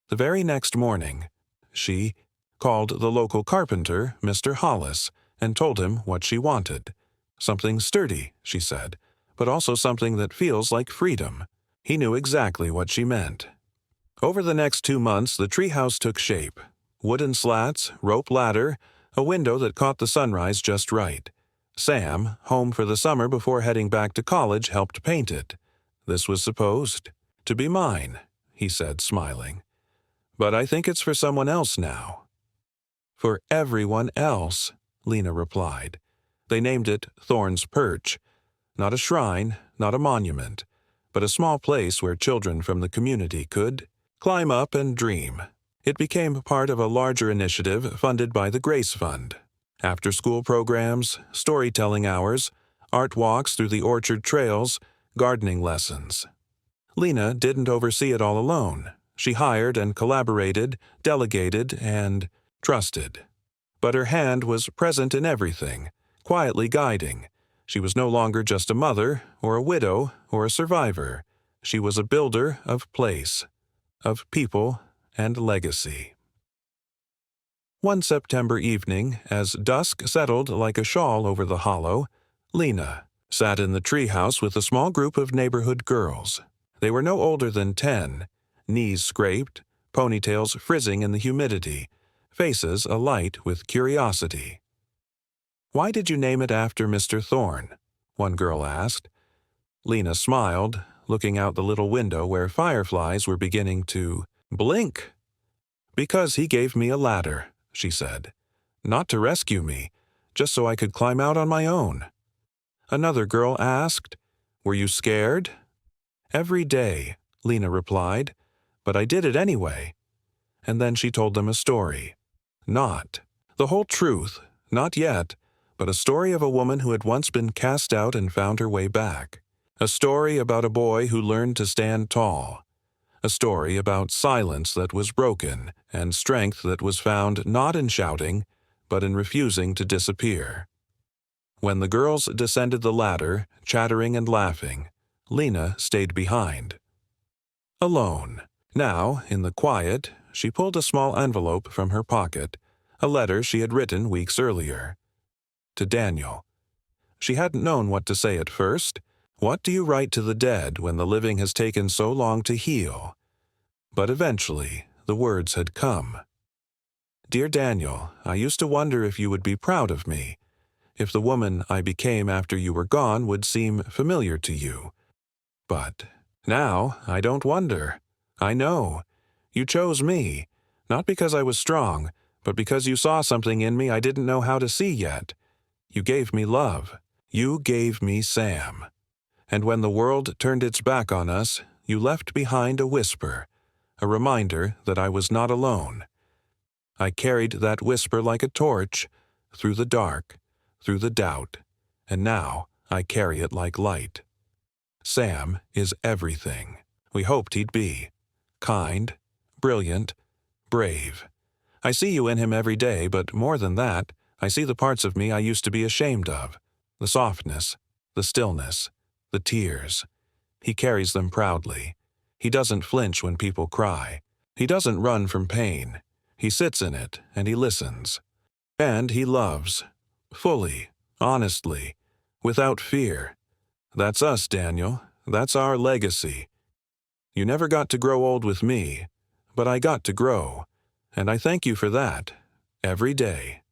The very next morning, she called the local carpenter, Mr. Hollis, and told him what she wanted. Something sturdy, she said, but also something that feels like freedom. He knew exactly what she meant. Over the next 2 months, the treehouse took shape. Wooden slats, rope ladder, a window that caught the sunrise just right. Sam, home for the summer before heading back to college, helped paint it. This was supposed to be mine, he said, smiling. But I think it's for someone else now. For everyone else, Lena replied. They named it Thorne's Perch. Not a shrine, not a monument, but a small place where children from the community could climb up and dream. It became part of a larger initiative funded by the Grace Fund. After-school programs, storytelling hours, art walks through the orchard trails, gardening lessons. Lena didn't oversee it all alone. She hired and collaborated, delegated, and trusted. But her hand was present in everything, quietly guiding. She was no longer just a mother, or a widow, or a survivor. She was a builder of place, of people and legacy. One September evening, as dusk settled like a shawl over the hollow, Lena sat in the treehouse with a small group of neighborhood girls. They were no older than 10, knees scraped, ponytails frizzing in the humidity, faces alight with curiosity. "Why did you name it after Mr. Thorne?" one girl asked. Lena smiled, looking out the little window where fireflies were beginning to blink. "Because he gave me a ladder," she said. "Not to rescue me, just so I could climb out on my own." Another girl asked, "Were you scared?" "Every day," Lena replied, "but I did it anyway." And then she told them a story. Not the whole truth, not yet, but a story of a woman who had once been cast out and found her way back. A story about a boy who learned to stand tall. A story about silence that was broken and strength that was found not in shouting, but in refusing to disappear. When the girls descended the ladder, chattering and laughing, Lena stayed behind. Alone. Now, in the quiet, she pulled a small envelope from her pocket, a letter she had written weeks earlier. To Daniel. She hadn't known what to say at first. What do you write to the dead when the living has taken so long to heal? But eventually, the words had come. Dear Daniel, I used to wonder if you would be proud of me, if the woman I became after you were gone would seem familiar to you. But now I don't wonder. I know. You chose me, not because I was strong, but because you saw something in me I didn't know how to see yet. You gave me love. You gave me Sam. And when the world turned its back on us, you left behind a whisper, a reminder that I was not alone. I carried that whisper like a torch, through the dark, through the doubt, and now I carry it like light. Sam is everything we hoped he'd be. Kind, brilliant, brave. I see you in him every day, but more than that, I see the parts of me I used to be ashamed of. The softness, the stillness, the tears. He carries them proudly. He doesn't flinch when people cry. He doesn't run from pain. He sits in it and he listens. And he loves. Fully, honestly, without fear. That's us, Daniel. That's our legacy. You never got to grow old with me, but I got to grow. And I thank you for that, every day.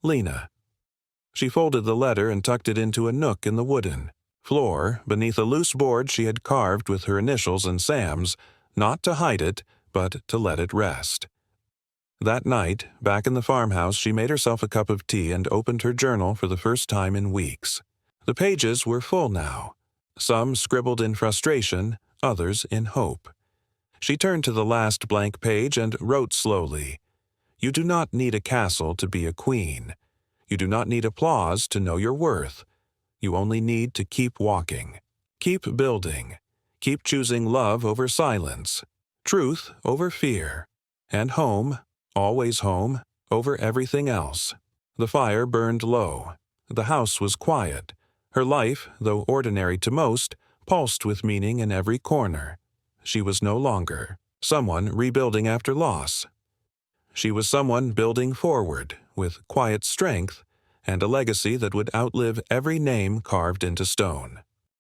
Lena. She folded the letter and tucked it into a nook in the wooden floor beneath a loose board she had carved with her initials and Sam's, not to hide it, but to let it rest. That night, back in the farmhouse, she made herself a cup of tea and opened her journal for the first time in weeks. The pages were full now, some scribbled in frustration, others in hope. She turned to the last blank page and wrote slowly, "You do not need a castle to be a queen. You do not need applause to know your worth. You only need to keep walking, keep building, keep choosing love over silence, truth over fear, and home, always home, over everything else." The fire burned low. The house was quiet. Her life, though ordinary to most, pulsed with meaning in every corner. She was no longer someone rebuilding after loss. She was someone building forward with quiet strength and a legacy that would outlive every name carved into stone.